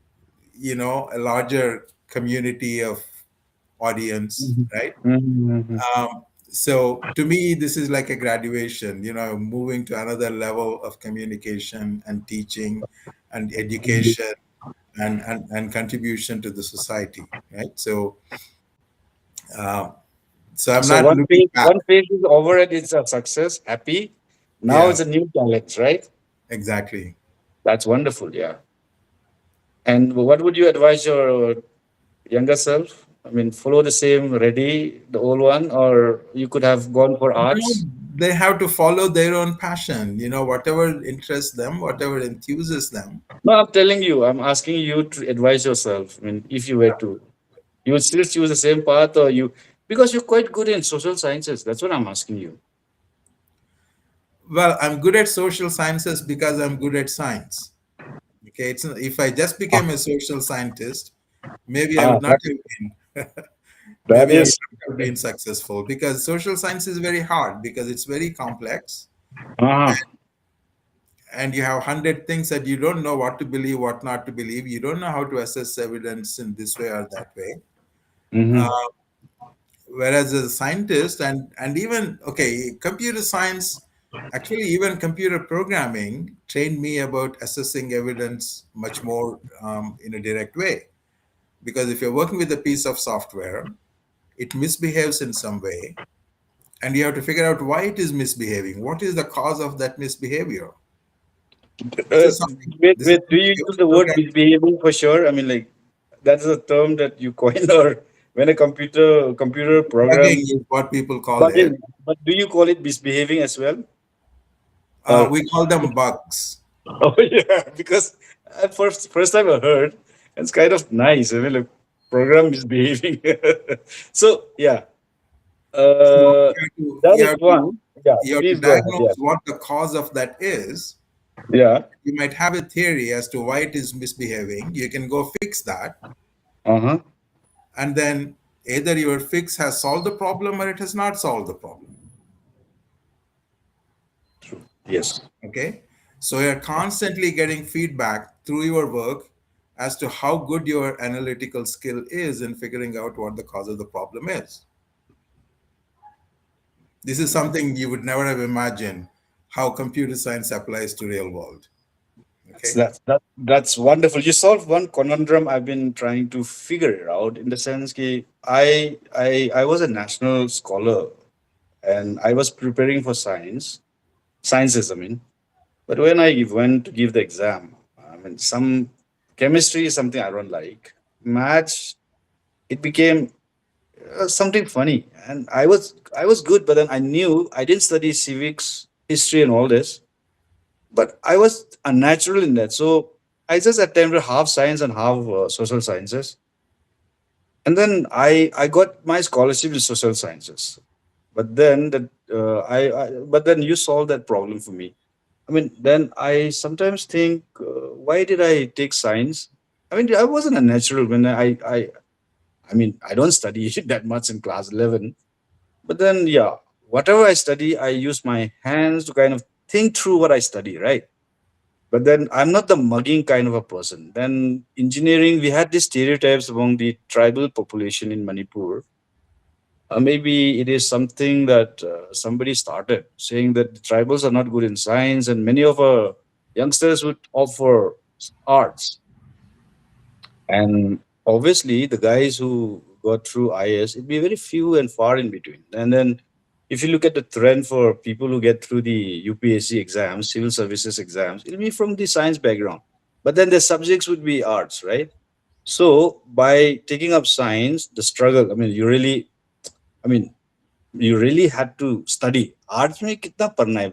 Speaker 2: a larger community of audience,
Speaker 1: Mm-hmm.
Speaker 2: right?
Speaker 1: Mm-hmm.
Speaker 2: So to me, this is like a graduation, moving to another level of communication and teaching and education and contribution to the society, right? Um, so I'm
Speaker 1: So
Speaker 2: not looking back.
Speaker 1: one phase is over and it's a success, happy. Now
Speaker 2: Yeah,
Speaker 1: it's a new challenge, right?
Speaker 2: exactly.
Speaker 1: That's wonderful. Yeah. And what would you advise your younger self? I mean, follow the same ready, the old one, or you could have gone for
Speaker 2: No,
Speaker 1: arts.
Speaker 2: they have to follow their own passion, whatever interests them, whatever enthuses them.
Speaker 1: No, I'm telling you, I'm asking you to advise yourself. I mean, if you were to, you would still choose the same path, or you, because you're quite good in social sciences. That's what I'm asking you.
Speaker 2: Well, I'm good at social sciences because I'm good at science. Okay, if I just
Speaker 1: Ah,
Speaker 2: became a social scientist, maybe I
Speaker 1: ah,
Speaker 2: would not have been.
Speaker 1: that
Speaker 2: Maybe I would
Speaker 1: is.
Speaker 2: not have been successful, because social science is very hard, because it's very complex,
Speaker 1: Ah,
Speaker 2: and you have 100 things that you don't know what to believe, what not to believe. You don't know how to assess evidence in this way or that way.
Speaker 1: mm-hmm.
Speaker 2: Uh, Whereas as a scientist, and even, okay, computer science, actually even computer programming trained me about assessing evidence much more, in a direct way. Because if you're working with a piece of software, it misbehaves in some way, and you have to figure out why it is misbehaving. What is the cause of that misbehavior? This
Speaker 1: Uh,
Speaker 2: is something. This is
Speaker 1: wait, do
Speaker 2: something
Speaker 1: you
Speaker 2: you
Speaker 1: use the word
Speaker 2: program.
Speaker 1: misbehaving for sure? I mean, like, that's a term that you coin, or when a computer
Speaker 2: Bugging
Speaker 1: program
Speaker 2: is what people call it.
Speaker 1: bugging. But do you call it misbehaving as well? Or
Speaker 2: We call them bugs.
Speaker 1: oh yeah, because at first time I heard, it's kind of nice. I mean, like, program misbehaving. So yeah,
Speaker 2: So
Speaker 1: uh, that is one. Yeah,
Speaker 2: you have to
Speaker 1: please go ahead.
Speaker 2: diagnose
Speaker 1: Yeah,
Speaker 2: what the cause of that is.
Speaker 1: yeah.
Speaker 2: You might have a theory as to why it is misbehaving. You can go fix that,
Speaker 1: Uh huh.
Speaker 2: and then either your fix has solved the problem or it has not solved the problem.
Speaker 1: Yes.
Speaker 2: Okay, so you're constantly getting feedback through your work as to how good your analytical skill is in figuring out what the cause of the problem is. This is something you would never have imagined, how computer science applies to real world. Okay.
Speaker 1: That's wonderful. You solved one conundrum I've been trying to figure out in the sense that I was a national scholar and I was preparing for sciences. I mean, but when I went to give the exam, I mean, some chemistry is something I don't like. Maths, it became something funny, and I was good, but then I knew I didn't study civics, history, and all this, but I was unnatural in that. So I just attempted half science and half social sciences, and then I got my scholarship in social sciences. But then but then you solved that problem for me. I mean, then I sometimes think, why did I take science? I mean, I wasn't a natural when I mean, I don't study that much in class 11. But then, yeah, whatever I study, I use my hands to kind of think through what I study, right? But then I'm not the mugging kind of a person. Then engineering, we had these stereotypes among the tribal population in Manipur. Maybe it is something that somebody started saying that the tribals are not good in science, and many of our youngsters would opt for arts. And obviously, the guys who got through IS, it'd be very few and far in between. And then, if you look at the trend for people who get through the UPSC exams, civil services exams, it'll be from the science background. But then the subjects would be arts, right? So, by taking up science, the struggle, I mean, you really had to study. Arts में कितना पढ़ना है?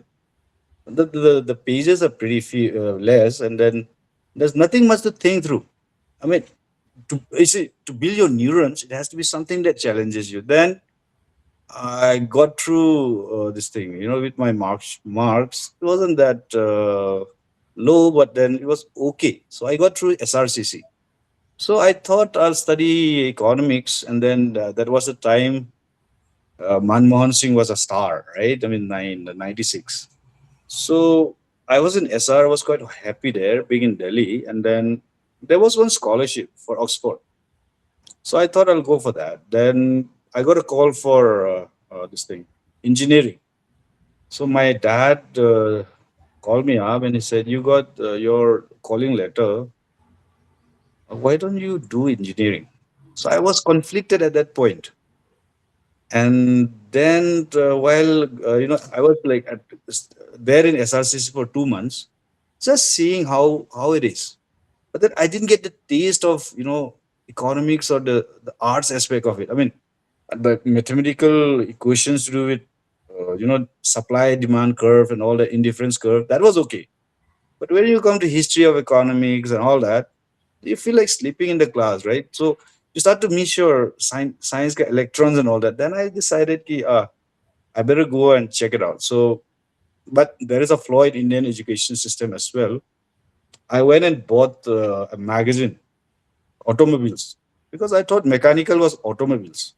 Speaker 1: The pages are pretty few, less, and then there's nothing much to think through. I mean, you see, to build your neurons, it has to be something that challenges you. Then I got through this thing, with my marks. It wasn't that low, but then it was okay. So I got through SRCC. So I thought I'll study economics, and then that was the time Manmohan Singh was a star, right? I mean, 96. So I was in SR. I was quite happy there, being in Delhi, and then there was one scholarship for Oxford. So I thought I'll go for that. Then I got a call for this thing, engineering. So my dad called me up and he said, "You got your calling letter. Why don't you do engineering?" So I was conflicted at that point. And then while I was like there in SRCC for 2 months, just seeing how it is. But then I didn't get the taste of economics or the arts aspect of it. I mean, the mathematical equations to do with supply demand curve and all the indifference curve, that was okay. But when you come to history of economics and all that, you feel like sleeping in the class, right? So you start to miss your science electrons and all that. Then I decided I better go and check it out. So, but there is a flaw in Indian education system as well. I went and bought a magazine, automobiles, because I thought mechanical was automobiles.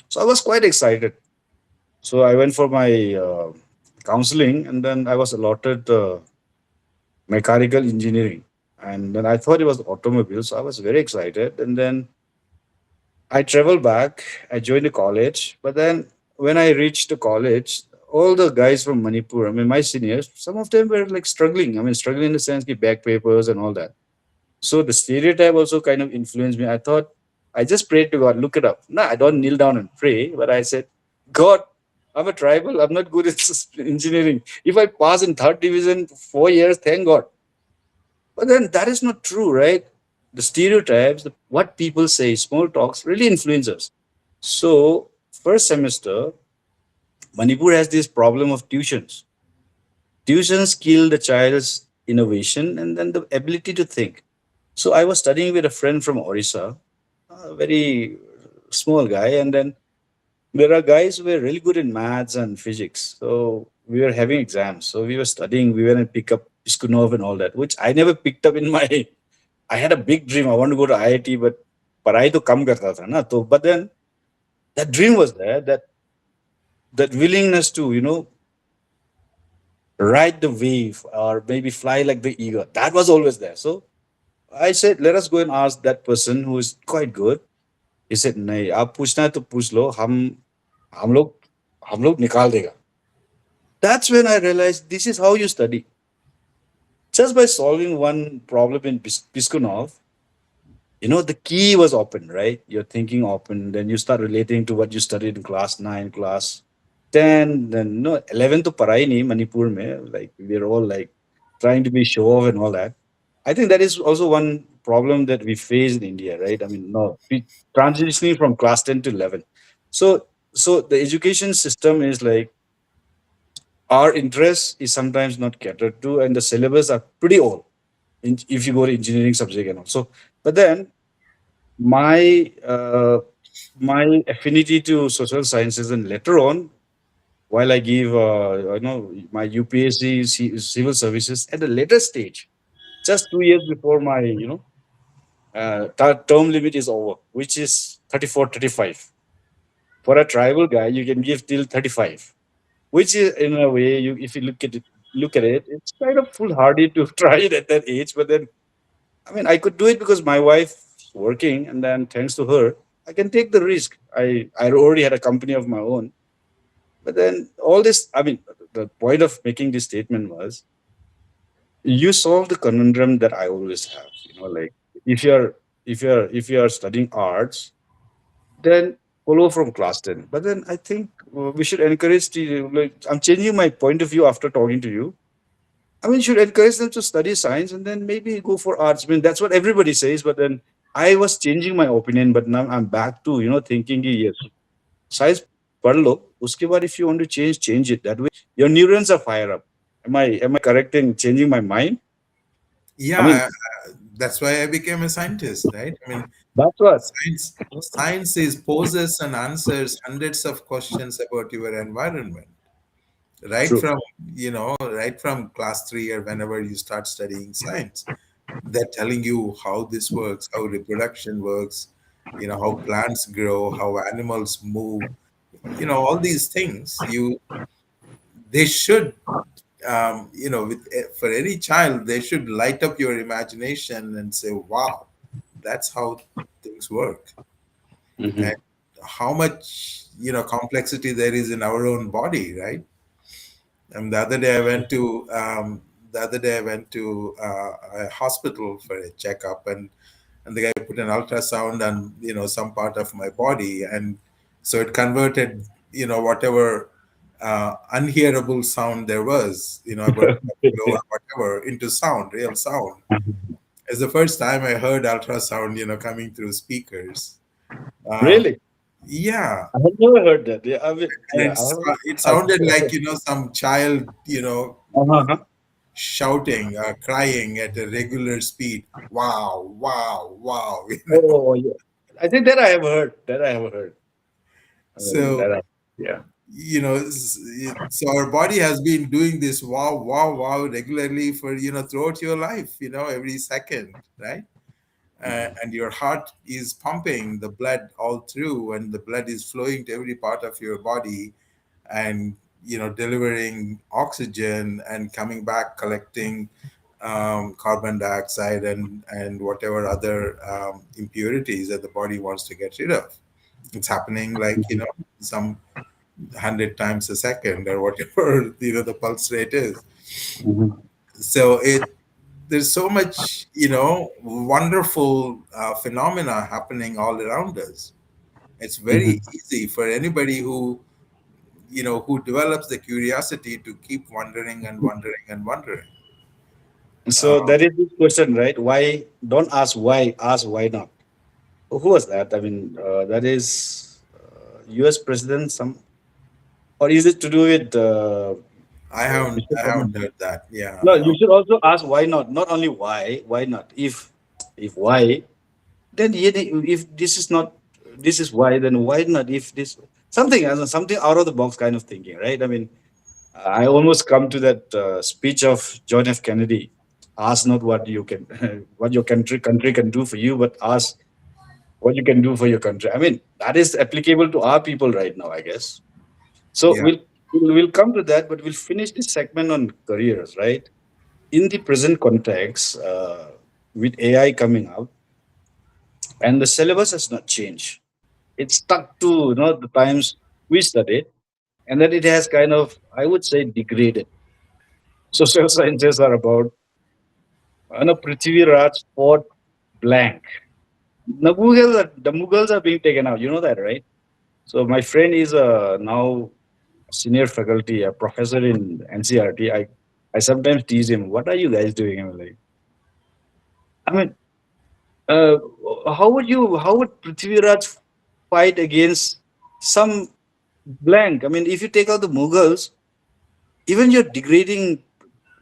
Speaker 1: So I was quite excited. So I went for my counseling, and then I was allotted mechanical engineering. And then I thought it was automobiles. So I was very excited. And then I traveled back. I joined the college. But then when I reached the college, all the guys from Manipur, I mean, my seniors, some of them were like struggling. I mean, struggling in the sense, ki back papers and all that. So the stereotype also kind of influenced me. I thought, I just prayed to God, look it up. No, I don't kneel down and pray, but I said, God, I'm a tribal. I'm not good at engineering. If I pass in third division 4 years, thank God. But then that is not true, right? The stereotypes, what people say, small talks really influence us. So, first semester, Manipur has this problem of tuitions. Tuitions kill the child's innovation and then the ability to think. So, I was studying with a friend from Orissa, a very small guy, and then there are guys who were really good in maths and physics. So, we were having exams. So, we were studying, we went and pick up Iskunov and all that, which I never picked up in my I had a big dream. I want to go to IIT, but पढ़ाई तो कम करता था ना तो but then that dream was there, that willingness to ride the wave or maybe fly like the eagle, that was always there. So I said, let us go and ask that person who is quite good. He said, नहीं आप पूछना है तो पूछ लो हम लोग निकाल देगा. That's when I realized this is how you study. Just by solving one problem in Piskunov, the key was open, right? You're thinking open, then you start relating to what you studied in class 9, class 10, then no 11 to parai nahi Manipur mein, like we're all like trying to be show off and all that. I think that is also one problem that we face in India, right? I mean, no, transitioning from class 10 to 11. So the education system is like our interest is sometimes not catered to, and the syllabus are pretty old if you go to engineering subject and also. But then my my affinity to social sciences, and later on, while I give my UPSC civil services at a later stage, just 2 years before my term limit is over, which is 34, 35. For a tribal guy, you can give till 35, which is in a way, you if you look at it, it's kind of foolhardy to try it at that age. But then, I mean, I could do it because my wife's working, and then thanks to her, I can take the risk. I already had a company of my own. But then all this, I mean, the point of making this statement was you solve the conundrum that I always have. Like if you're studying arts, then follow from class 10. But then I think we should encourage like I'm changing my point of view after talking to you. I mean, should encourage them to study science and then maybe go for arts. I mean, that's what everybody says. But then I was changing my opinion, but now I'm back to thinking कि yes, science पढ़ लो. उसके बाद if you want to change it. That way your neurons are fire up. Am I correct in changing my mind? I mean,
Speaker 2: Yeah, that's why I became a scientist, right? I mean,
Speaker 1: that's what.
Speaker 2: science is poses and answers hundreds of questions about your environment, right
Speaker 1: True.
Speaker 2: from right from class 3 or whenever you start studying science. They're telling you how this works, how reproduction works, how plants grow, how animals move, all these things. They should, for any child, they should light up your imagination and say, wow, that's how things work.
Speaker 1: Hmm.
Speaker 2: And how much complexity there is in our own body, right? And the other day I went to a hospital for a checkup, and the guy put an ultrasound on some part of my body, and so it converted whatever unhearable sound there was, about or whatever, into sound, real sound. It's the first time I heard ultrasound, coming through speakers. Um,
Speaker 1: Really?
Speaker 2: yeah,
Speaker 1: I have never heard that. Yeah, I mean,
Speaker 2: and
Speaker 1: yeah, I haven't.
Speaker 2: it sounded like some child,
Speaker 1: Uh-huh.
Speaker 2: shouting, crying at a regular speed. Wow, wow, wow.
Speaker 1: Oh, yeah. I think that I have heard. That I have heard. I mean,
Speaker 2: So,
Speaker 1: yeah.
Speaker 2: so our body has been doing this wow, wow, wow regularly for, throughout your life, every second, right? And your heart is pumping the blood all through, and the blood is flowing to every part of your body, and delivering oxygen and coming back collecting carbon dioxide and whatever other impurities that the body wants to get rid of. It's happening like some 100 times a second or whatever the pulse rate is.
Speaker 1: Mhm.
Speaker 2: So there's so much wonderful phenomena happening all around us. It's very
Speaker 1: Mhm.
Speaker 2: easy for anybody who develops the curiosity to keep wondering and wondering and wondering.
Speaker 1: So
Speaker 2: Uh,
Speaker 1: that is the question, right? Why? Don't ask why. Ask why not. Who was that? I mean, that is U.S. president. Or is it to do with Mr.
Speaker 2: I
Speaker 1: Obama?
Speaker 2: haven't heard that. Yeah,
Speaker 1: No, you should also ask why not. Not only why. Why not? If why, then if this is not, this is why. Then why not? If this something out of the box kind of thinking, right? I mean, I almost come to that speech of John F. Kennedy. Ask not what you can, what your country can do for you, but ask what you can do for your country. I mean, that is applicable to our people right now, I guess. So
Speaker 2: yeah.
Speaker 1: we'll come to that, but we'll finish this segment on careers, right? In the present context, with AI coming out, and the syllabus has not changed. It's stuck to the times we studied, and then it has kind of, I would say, degraded. Social sciences are about No, Prithvi Raj fought blank. The Mughals are being taken out. You know that, right? So my friend is now senior faculty, a professor in NCRT. I sometimes tease him, "What are you guys doing?" I'm like, I mean, uh, how would Prithviraj fight against some blank? I mean, if you take out the Mughals, even you're degrading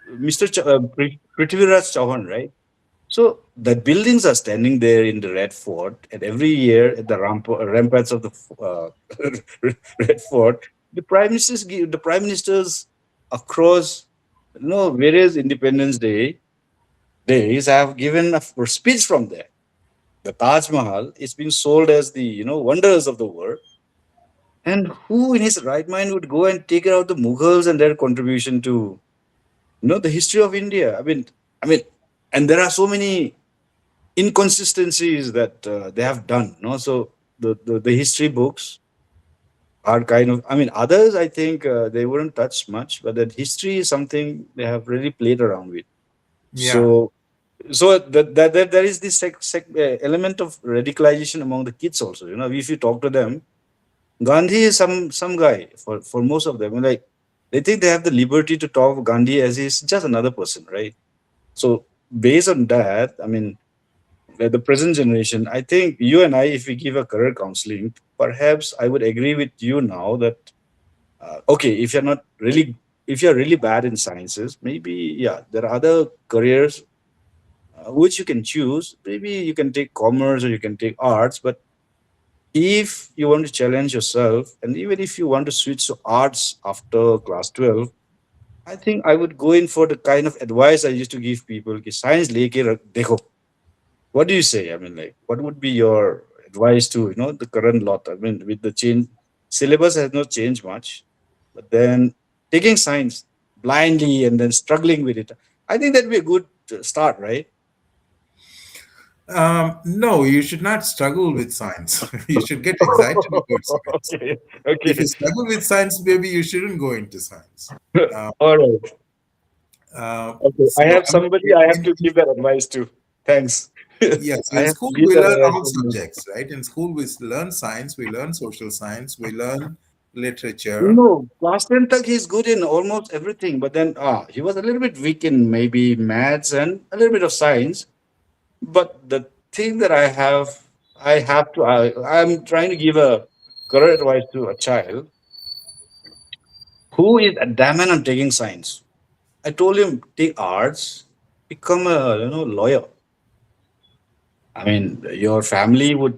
Speaker 1: Prithviraj Chauhan, right? So the buildings are standing there in the Red Fort, and every year at the ramparts of the Red Fort, the prime ministers across, various Independence Day days have given a speech from there. The Taj Mahal is being sold as the wonders of the world, and who in his right mind would go and take out the Mughals and their contribution to the history of India? I mean, and there are so many inconsistencies that they have done. No, so the history books are kind of. I mean, others I think they wouldn't touch much, but that history is something they have really played around with.
Speaker 2: Yeah,
Speaker 1: So that there is this element of radicalization among the kids also. If you talk to them, Gandhi is some guy for most of them. Like they think they have the liberty to talk of Gandhi as he's just another person, right? So based on that, I mean, the present generation, I think you and I, if we give a career counseling, perhaps I would agree with you now that okay, if you're really bad in sciences, maybe yeah, there are other careers which you can choose. Maybe you can take commerce or you can take arts, but if you want to challenge yourself, and even if you want to switch to arts after class 12, I think I would go in for the kind of advice I used to give people कि science लेके देखो. What do you say? I mean, like, what would be your advice to the current lot? I mean, with the change, syllabus has not changed much, but then taking science blindly and then struggling with it, I think that'd be a good start, right?
Speaker 2: no, you should not struggle with science. You should get excited about science.
Speaker 1: Okay,
Speaker 2: If you
Speaker 1: okay.
Speaker 2: struggle with science, maybe you shouldn't go into science. Uh,
Speaker 1: All right. Okay, I
Speaker 2: so,
Speaker 1: have
Speaker 2: I mean,
Speaker 1: somebody I have to give that advice to. Thanks.
Speaker 2: yes,
Speaker 1: I
Speaker 2: in
Speaker 1: have to
Speaker 2: school
Speaker 1: give
Speaker 2: we
Speaker 1: that
Speaker 2: learn
Speaker 1: advice
Speaker 2: all
Speaker 1: to you.
Speaker 2: subjects, right? In school we learn science, we learn social science, we learn literature.
Speaker 1: No, class 10 tak he's good in almost everything, but then he was a little bit weak in maybe maths and a little bit of science. But the thing that I'm trying to give a career advice to a child who is adamant on taking science. I told him take arts, become a lawyer. I mean, your family would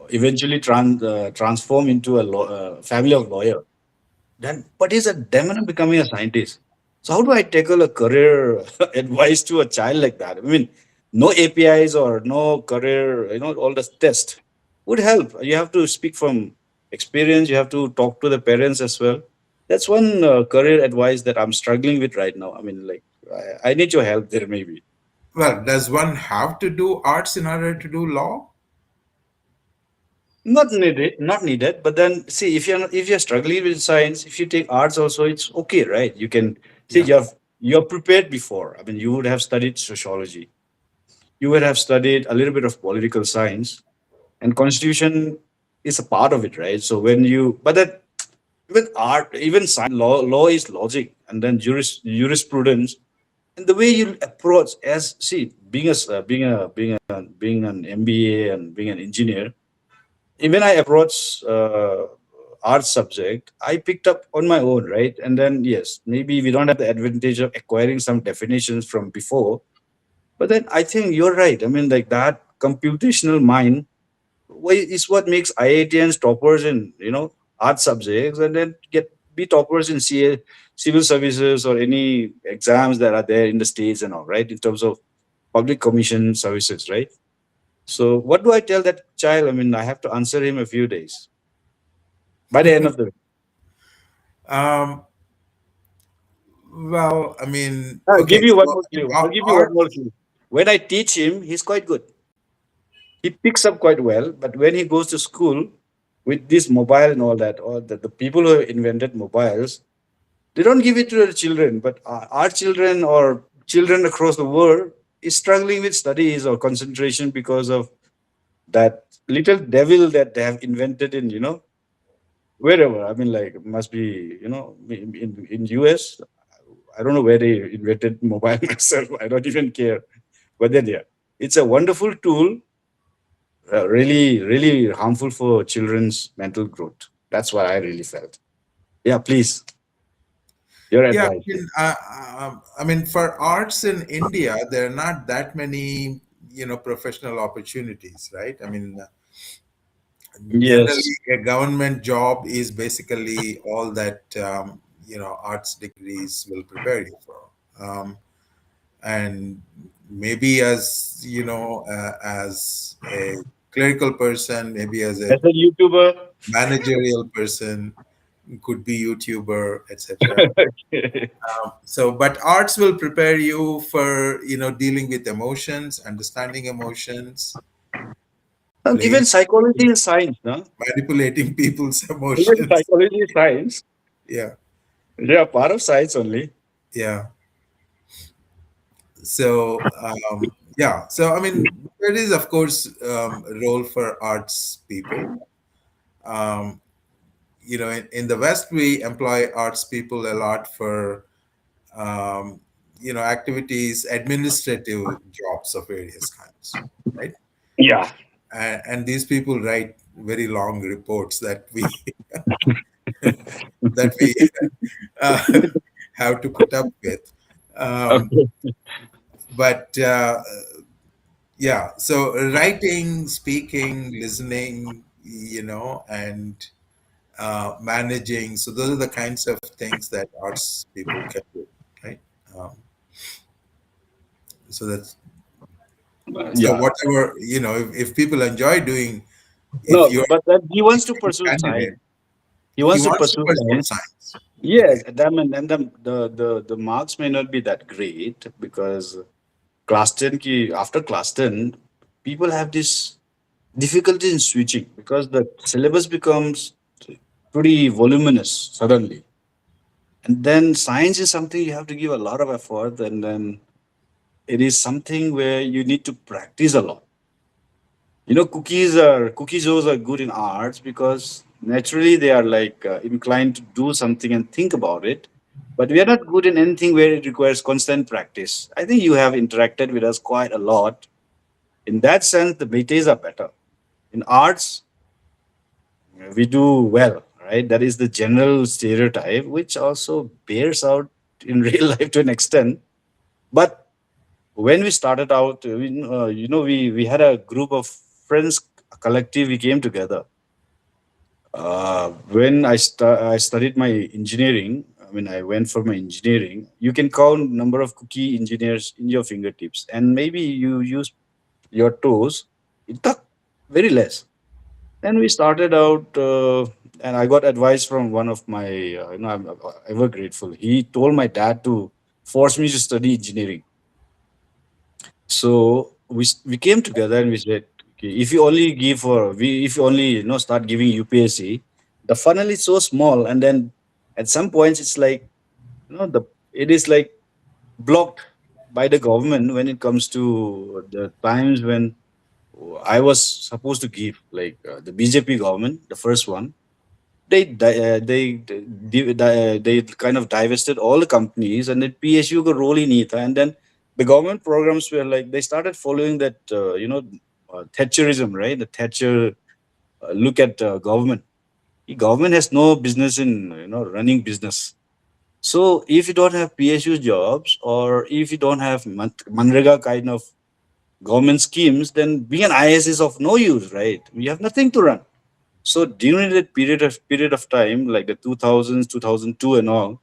Speaker 1: eventually transform into a family of lawyer. Then, but he's a demon of becoming a scientist. So how do I tackle a career advice to a child like that? I mean, no APIs or no career, all the test would help. You have to speak from experience. You have to talk to the parents as well. That's one career advice that I'm struggling with right now. I mean, like, I need your help there, maybe.
Speaker 2: Well, does one have to do arts in order to do law?
Speaker 1: Not needed. But then, see, if you're struggling with science, if you take arts also, it's okay, right? You can see
Speaker 2: Yeah.
Speaker 1: you're prepared before. I mean, you would have studied sociology, you would have studied a little bit of political science, and constitution is a part of it, right? So when you, but then even art, even science, law is logic, and then jurisprudence, and the way you approach as see being an MBA and being an engineer. Even I approach art subject, I picked up on my own, right? And then yes, maybe we don't have the advantage of acquiring some definitions from before, but then I think you're right. I mean, like that computational mind is what makes IITians toppers in art subjects, and then get be toppers in civil services or any exams that are there in the states and all, right? In terms of public commission services, right? So what do I tell that child? I mean, I have to answer him a few days by the end of the.
Speaker 2: Um, well, I mean,
Speaker 1: I'll
Speaker 2: okay,
Speaker 1: give you one
Speaker 2: so
Speaker 1: more
Speaker 2: in
Speaker 1: clue. I'll give you one
Speaker 2: art,
Speaker 1: more clue. When I teach him, he's quite good. He picks up quite well, but when he goes to school with this mobile and all that, or the people who have invented mobiles, they don't give it to their children. But our children or children across the world, is struggling with studies or concentration because of that little devil that they have invented in, wherever. I mean, like, must be, in US. I don't know where they invented mobile myself. I don't even care. But then, yeah, it's a wonderful tool, really, really harmful for children's mental growth. That's what I really felt. Yeah, please, your
Speaker 2: Yeah,
Speaker 1: advice.
Speaker 2: I mean, for arts in India, there are not that many, professional opportunities, right? I mean,
Speaker 1: Yes.
Speaker 2: generally, a government job is basically all that, arts degrees will prepare you for. And maybe as, as a clerical person, maybe as a
Speaker 1: As a YouTuber.
Speaker 2: managerial person, could be YouTuber, etc. So, but arts will prepare you for, dealing with emotions, understanding emotions,
Speaker 1: And
Speaker 2: playing,
Speaker 1: even psychology is science, no?
Speaker 2: manipulating people's
Speaker 1: Even
Speaker 2: emotions.
Speaker 1: psychology is science.
Speaker 2: Yeah,
Speaker 1: Yeah, part of science only.
Speaker 2: yeah. So, yeah. So, I mean, there is, of course, a role for arts people. Um, in the West, we employ arts people a lot for, um, activities, administrative jobs of various kinds, right?
Speaker 1: Yeah.
Speaker 2: And these people write very long reports that we that we uh, have to put up with. Um,
Speaker 1: Okay.
Speaker 2: but yeah, so writing, speaking, listening, and managing. So those are the kinds of things that arts people can do, right? Um, so that's so
Speaker 1: Yeah.
Speaker 2: whatever if people enjoy doing, if
Speaker 1: No,
Speaker 2: you're
Speaker 1: but that he wants to
Speaker 2: a
Speaker 1: pursue science.
Speaker 2: candidate,
Speaker 1: He
Speaker 2: he
Speaker 1: wants to
Speaker 2: wants to
Speaker 1: pursue
Speaker 2: pursue
Speaker 1: science.
Speaker 2: science. Okay.
Speaker 1: Yes, and the marks may not be that great because class 10 ki, after class 10, people have this difficulty in switching because the syllabus becomes pretty voluminous suddenly. And then science is something you have to give a lot of effort, and then it is something where you need to practice a lot. Cookies are good in arts because naturally they are like inclined to do something and think about it. But we are not good in anything where it requires constant practice. I think you have interacted with us quite a lot. In that sense, the metas are better. In arts, we do well, right? That is the general stereotype, which also bears out in real life to an extent. But when we started out, we had a group of friends, a collective. We came together. When I studied my engineering, when I went for my engineering, you can count number of cookie engineers in your fingertips, and maybe you use your toes. It took very less. Then we started out, and I got advice from one of my, I'm ever grateful. He told my dad to force me to study engineering. So we came together and we said, okay, if you only give for we if you only start giving UPSC, the funnel is so small, and then at some points it's like the it is like blocked by the government when it comes to the times when I was supposed to give, like the BJP government, the first one. They kind of divested all the companies, and then PSU got role in it, and then the government programs were like they started following that Thatcherism, right? The Thatcher look at government. The government has no business in running business. So if you don't have PSU jobs, or if you don't have Manrega kind of government schemes, then being an IS is of no use, right? We have nothing to run. So during that period of time, like the 2000s, 2002, and all,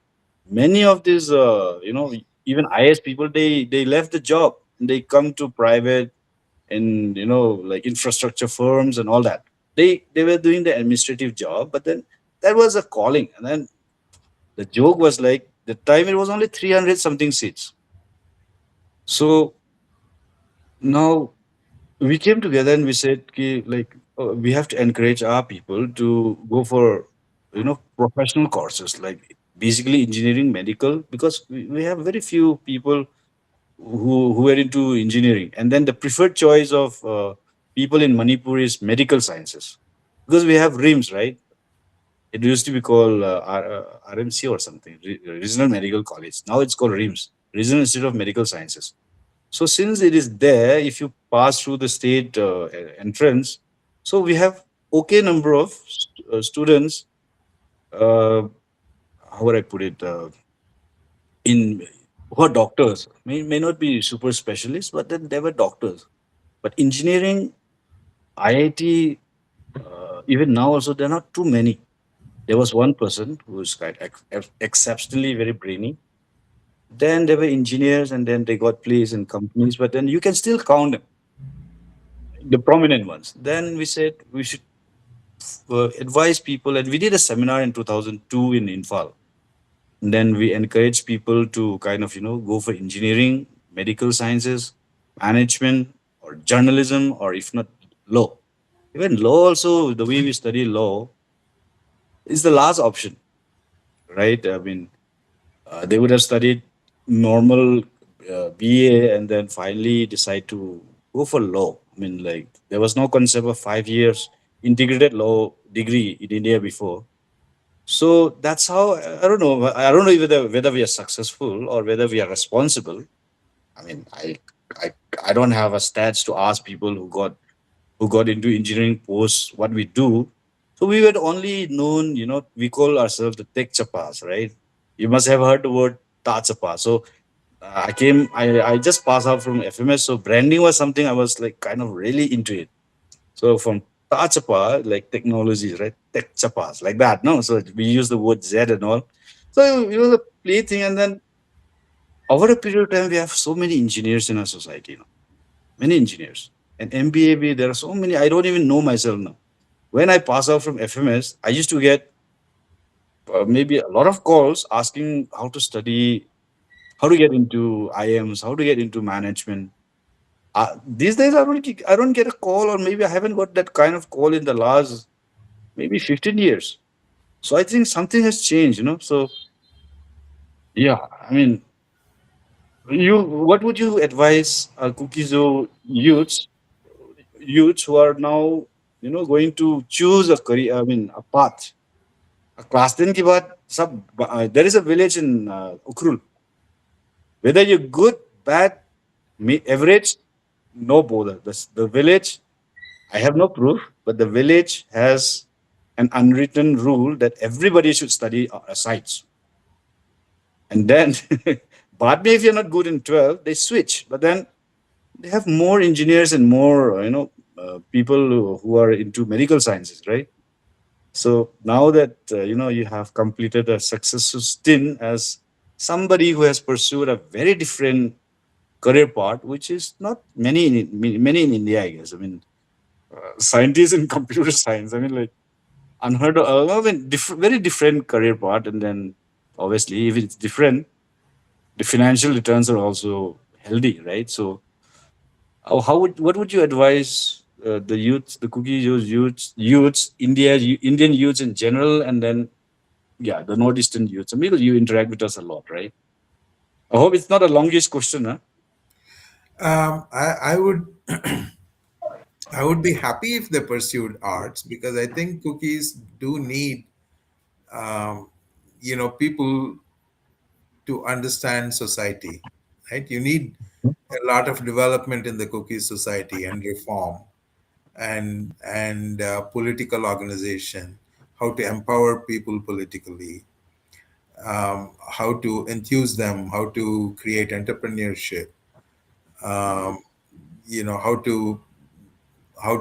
Speaker 1: many of these, even IS people, they left the job and they come to private and like infrastructure firms and all that. They were doing the administrative job, but then that was a calling. And then the joke was like the time it was only 300 something seats. So now we came together and we said, "Ki, like, we have to encourage our people to go for professional courses like basically engineering, medical, because we have very few people who were into engineering, and then the preferred choice of people in Manipur is medical sciences, because we have RIMS, right? It used to be called RMC or something, Regional Medical College. Now it's called RIMS, Regional Institute of Medical Sciences. So since it is there, if you pass through the state entrance, so we have okay number of students. Uh, how would I put it? In who are doctors, may not be super specialists, but then they were doctors. But engineering, IIT, even now also, there are not too many. There was one person who was quite exceptionally very brainy. Then there were engineers, and then they got placed in companies. But then you can still count them, the prominent ones. Then we said we should advise people, and we did a seminar in 2002 in Infal. And then we encourage people to kind of go for engineering, medical sciences, management, or journalism, or if not law. Even law also, the way we study law is the last option, right? I mean, they would have studied normal BA and then finally decide to go for law. I mean, like, there was no concept of 5 years integrated law degree in India before. So that's how, I don't know. I don't know whether we are successful or whether we are responsible. I mean, I I don't have a stats to ask people who got into engineering posts what we do. So we were only known, we call ourselves the tech chapas, right? You must have heard the word ta chapa. So I just passed out from FMS. So branding was something I was like kind of really into it. So from ta chapa, like technologies, right? Tech chapas, like that. No, so we use the word Z and all. So it was a play thing. And then over a period of time, we have so many engineers in our society, many engineers. And MBA, there are so many, I don't even know myself now. When I pass out from FMS, I used to get maybe a lot of calls asking how to study, how to get into IMs, how to get into management. These days, I don't get a call, or maybe I haven't got that kind of call in the last maybe 15 years. So I think something has changed. So yeah, I mean, what would you advise Kukizo youths who are now going to choose a career, I mean, a path? Class 10 के बाद सब there is a village in Ukrul. Whether you're good, bad, average, no bother. The village, I have no proof, but the village has an unwritten rule that everybody should study sites. And then, but if you're not good in 12, they switch. But then they have more engineers and more, people who are into medical sciences, right? So now that you have completed a successful stint as somebody who has pursued a very different career path, which is not many in India, I guess. I mean, scientists in computer science. I mean, like, unheard of. I mean, very different career path, and then obviously, if it's different, the financial returns are also healthy, right? So, what would you advise the youth, the cookie youths, Indian youths in general, and then yeah, the northeastern youths? I mean, you interact with us a lot, right? I hope it's not a longish question, huh?
Speaker 2: I would I would be happy if they pursued arts, because I think cookies do need um, people to understand society, right? You need a lot of development in the cookies society and reform and political organization, how to empower people politically, how to enthuse them, how to create entrepreneurship, um, how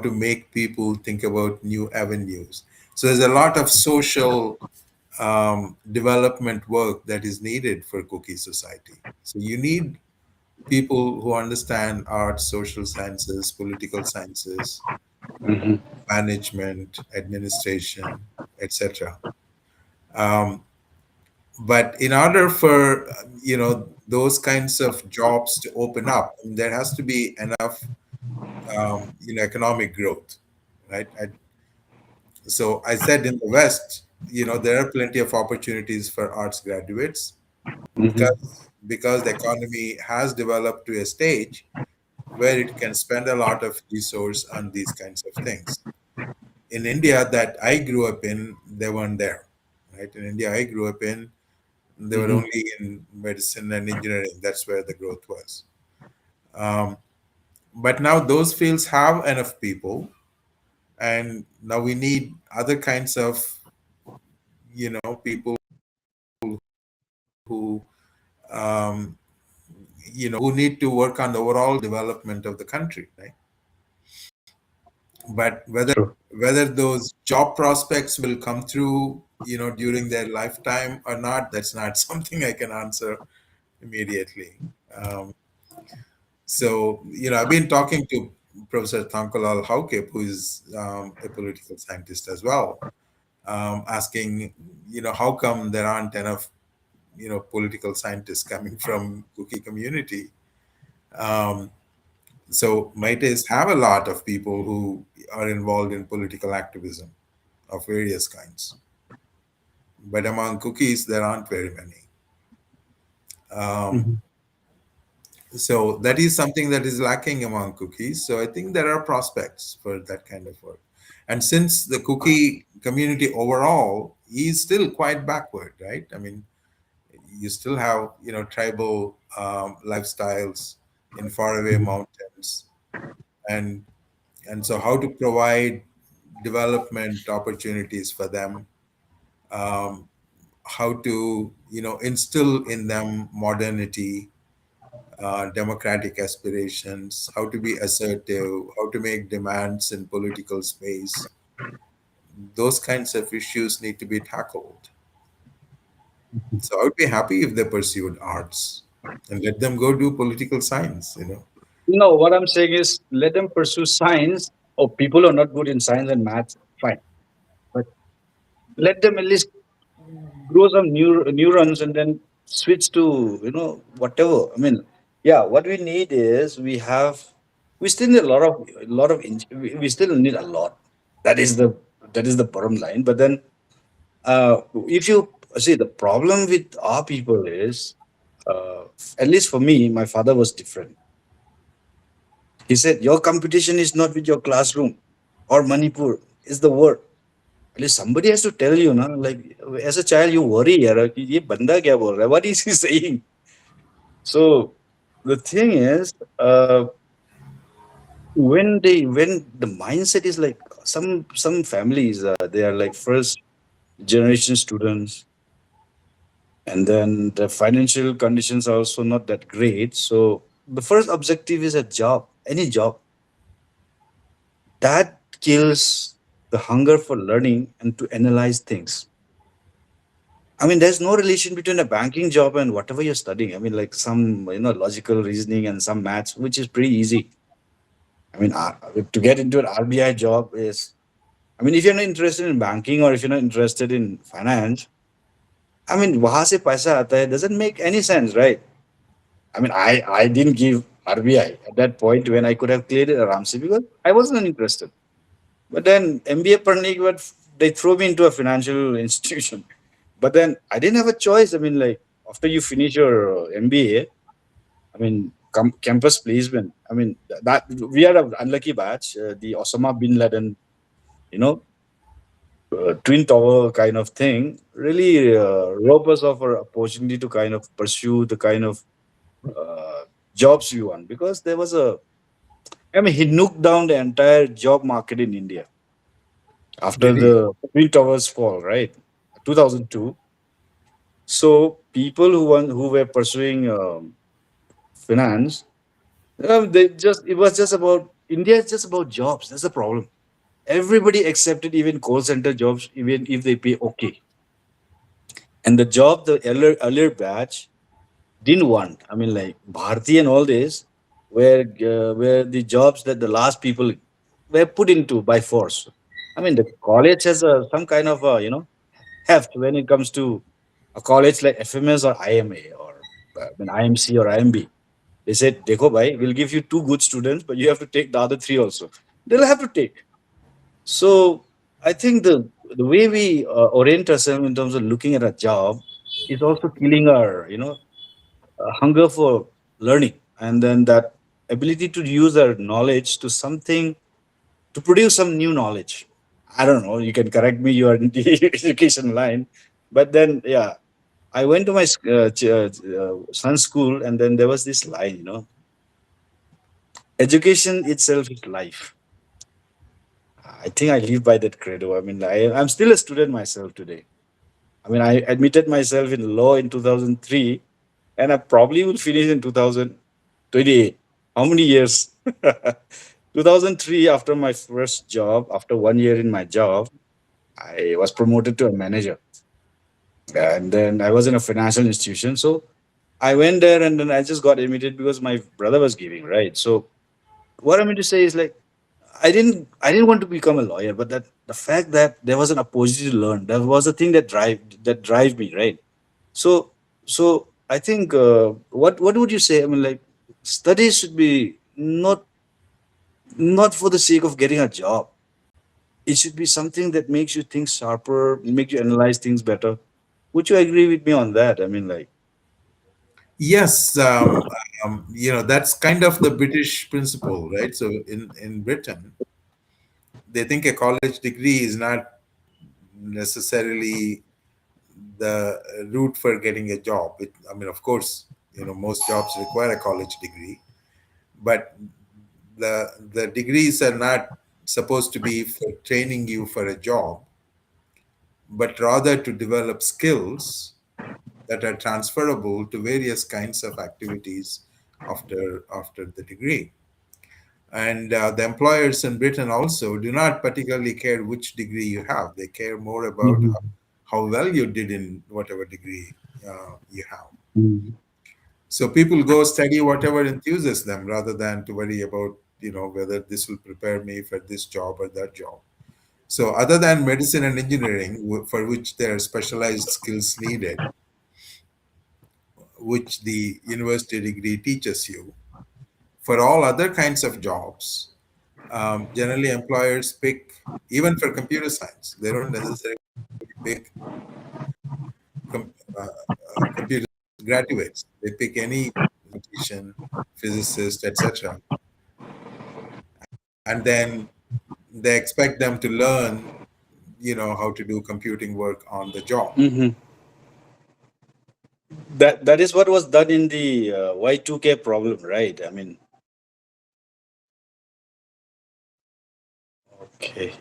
Speaker 2: to make people think about new avenues. So there's a lot of social development work that is needed for cookie society. So you need people who understand arts, social sciences, political sciences, management, administration, etc. Um, but in order for those kinds of jobs to open up, there has to be enough economic growth, right? So I said in the West, there are plenty of opportunities for arts graduates
Speaker 1: Mm-hmm.
Speaker 2: because because the economy has developed to a stage where it can spend a lot of resource on these kinds of things. In India that I grew up in, they weren't there. Right? In India I grew up in, they were
Speaker 1: Hmm.
Speaker 2: only in medicine and engineering. That's where the growth was. Um, but now those fields have enough people, and now we need other kinds of, people who, um, who need to work on the overall development of the country, right? But
Speaker 1: True.
Speaker 2: whether those job prospects will come through, during their lifetime or not, that's not something I can answer immediately. Um, so, I've been talking to Professor Thankalal Haukep, who is a political scientist as well, asking, how come there aren't enough, political scientists coming from Kuki community? Um, so Maites have a lot of people who are involved in political activism of various kinds, but among cookies there aren't very many. Um,
Speaker 1: Hmm.
Speaker 2: so that is something that is lacking among cookies. So I think there are prospects for that kind of work. And since the cookie community overall is still quite backward, right? I mean, you still have tribal lifestyles in faraway mountains, and so how to provide development opportunities for them, um, how to instill in them modernity, democratic aspirations, how to be assertive, how to make demands in political space. Those kinds of issues need to be tackled. So I would be happy if they pursued arts and let them go do political science.
Speaker 1: No, what I'm saying is let them pursue science. Or people who are not good in science and maths, fine. But let them at least grow some neurons and then switch to whatever. I mean, yeah. What we need is we still need we still need a lot. That is the bottom line. But then, if you see the problem with our people is, uh, at least for me, my father was different. He said, your competition is not with your classroom or Manipur, it's the world. At least somebody has to tell you, na? Like as a child, you worry, yaar, कि ये बंदा क्या बोल रहा है? What is he saying? So the thing is, when the mindset is like some families, they are like first generation students, and then the financial conditions are also not that great. So the first objective is a job, any job that kills the hunger for learning and to analyze things. I mean, there's no relation between a banking job and whatever you're studying. I mean, like some logical reasoning and some maths, which is pretty easy. I mean, to get into an RBI job is, I mean, if you're not interested in banking or if you're not interested in finance, I mean, वहाँ से पैसा आता है doesn't make any sense, right? I mean, I didn't give RBI at that point when I could have cleared it aramse because I wasn't interested. But then MBA पढ़ने के बाद they throw me into a financial institution. But then I didn't have a choice. I mean, like after you finish your MBA, I mean, campus placement. I mean, that we are an unlucky batch. The Osama bin Laden, you know, twin tower kind of thing, really robbed us of our opportunity to kind of pursue the kind of uh, jobs we want because there was a. I mean, he nuked down the entire job market in India after
Speaker 2: Did he?
Speaker 1: the twin towers fall, right? 2002. So people who were pursuing finance, they just it was just about India is just about jobs. That's the problem. Everybody accepted even call center jobs, even if they pay okay. And the job the earlier batch didn't want. I mean, like Bharti and all this, where the jobs that the last people were put into by force. I mean, the college has some kind of heft when it comes to a college like FMS or IMA or I mean, IMC or IMB. They said, Dekho bhai, we'll give you two good students, but you have to take the other three also. They'll have to take. So I think the way we orient ourselves in terms of looking at a job is also killing our hunger for learning, and then that ability to use our knowledge to something, to produce some new knowledge. I don't know, you can correct me, you are in the education line, but then yeah, I went to my son's school, and then there was this line, education itself is life. I think I live by that credo. I mean, I'm still a student myself today. I mean, I admitted myself in law in 2003, and I probably will finish in 2028. How many years? 2003, after my first job, after 1 year in my job, I was promoted to a manager. And then I was in a financial institution. So I went there, and then I just got admitted because my brother was giving, right? So what I mean to say is, like, I didn't want to become a lawyer, but that the fact that there was an opportunity to learn, that was the thing that drive me, right? So I think, what would you say? I mean, like, studies should be not for the sake of getting a job. It should be something that makes you think sharper, make you analyze things better. Would you agree with me on that? I mean, like,
Speaker 2: Yes, that's kind of the British principle, right? So in Britain, they think a college degree is not necessarily the route for getting a job. I mean, of course, most jobs require a college degree, but the degrees are not supposed to be for training you for a job, but rather to develop skills that are transferable to various kinds of activities after the degree. And the employers in Britain also do not particularly care which degree you have. They care more about
Speaker 1: Mhm.
Speaker 2: how well you did in whatever degree you have.
Speaker 1: Mhm.
Speaker 2: So people go study whatever enthuses them rather than to worry about, whether this will prepare me for this job or that job. So other than medicine and engineering, for which there are specialized skills needed, which the university degree teaches you, for all other kinds of jobs, generally employers pick, even for computer science, they don't necessarily pick computer graduates. They pick any mathematician, physicist, etc., and then they expect them to learn, how to do computing work on the job.
Speaker 1: Mhm. That is what was done in the Y2K problem, right? I mean, okay.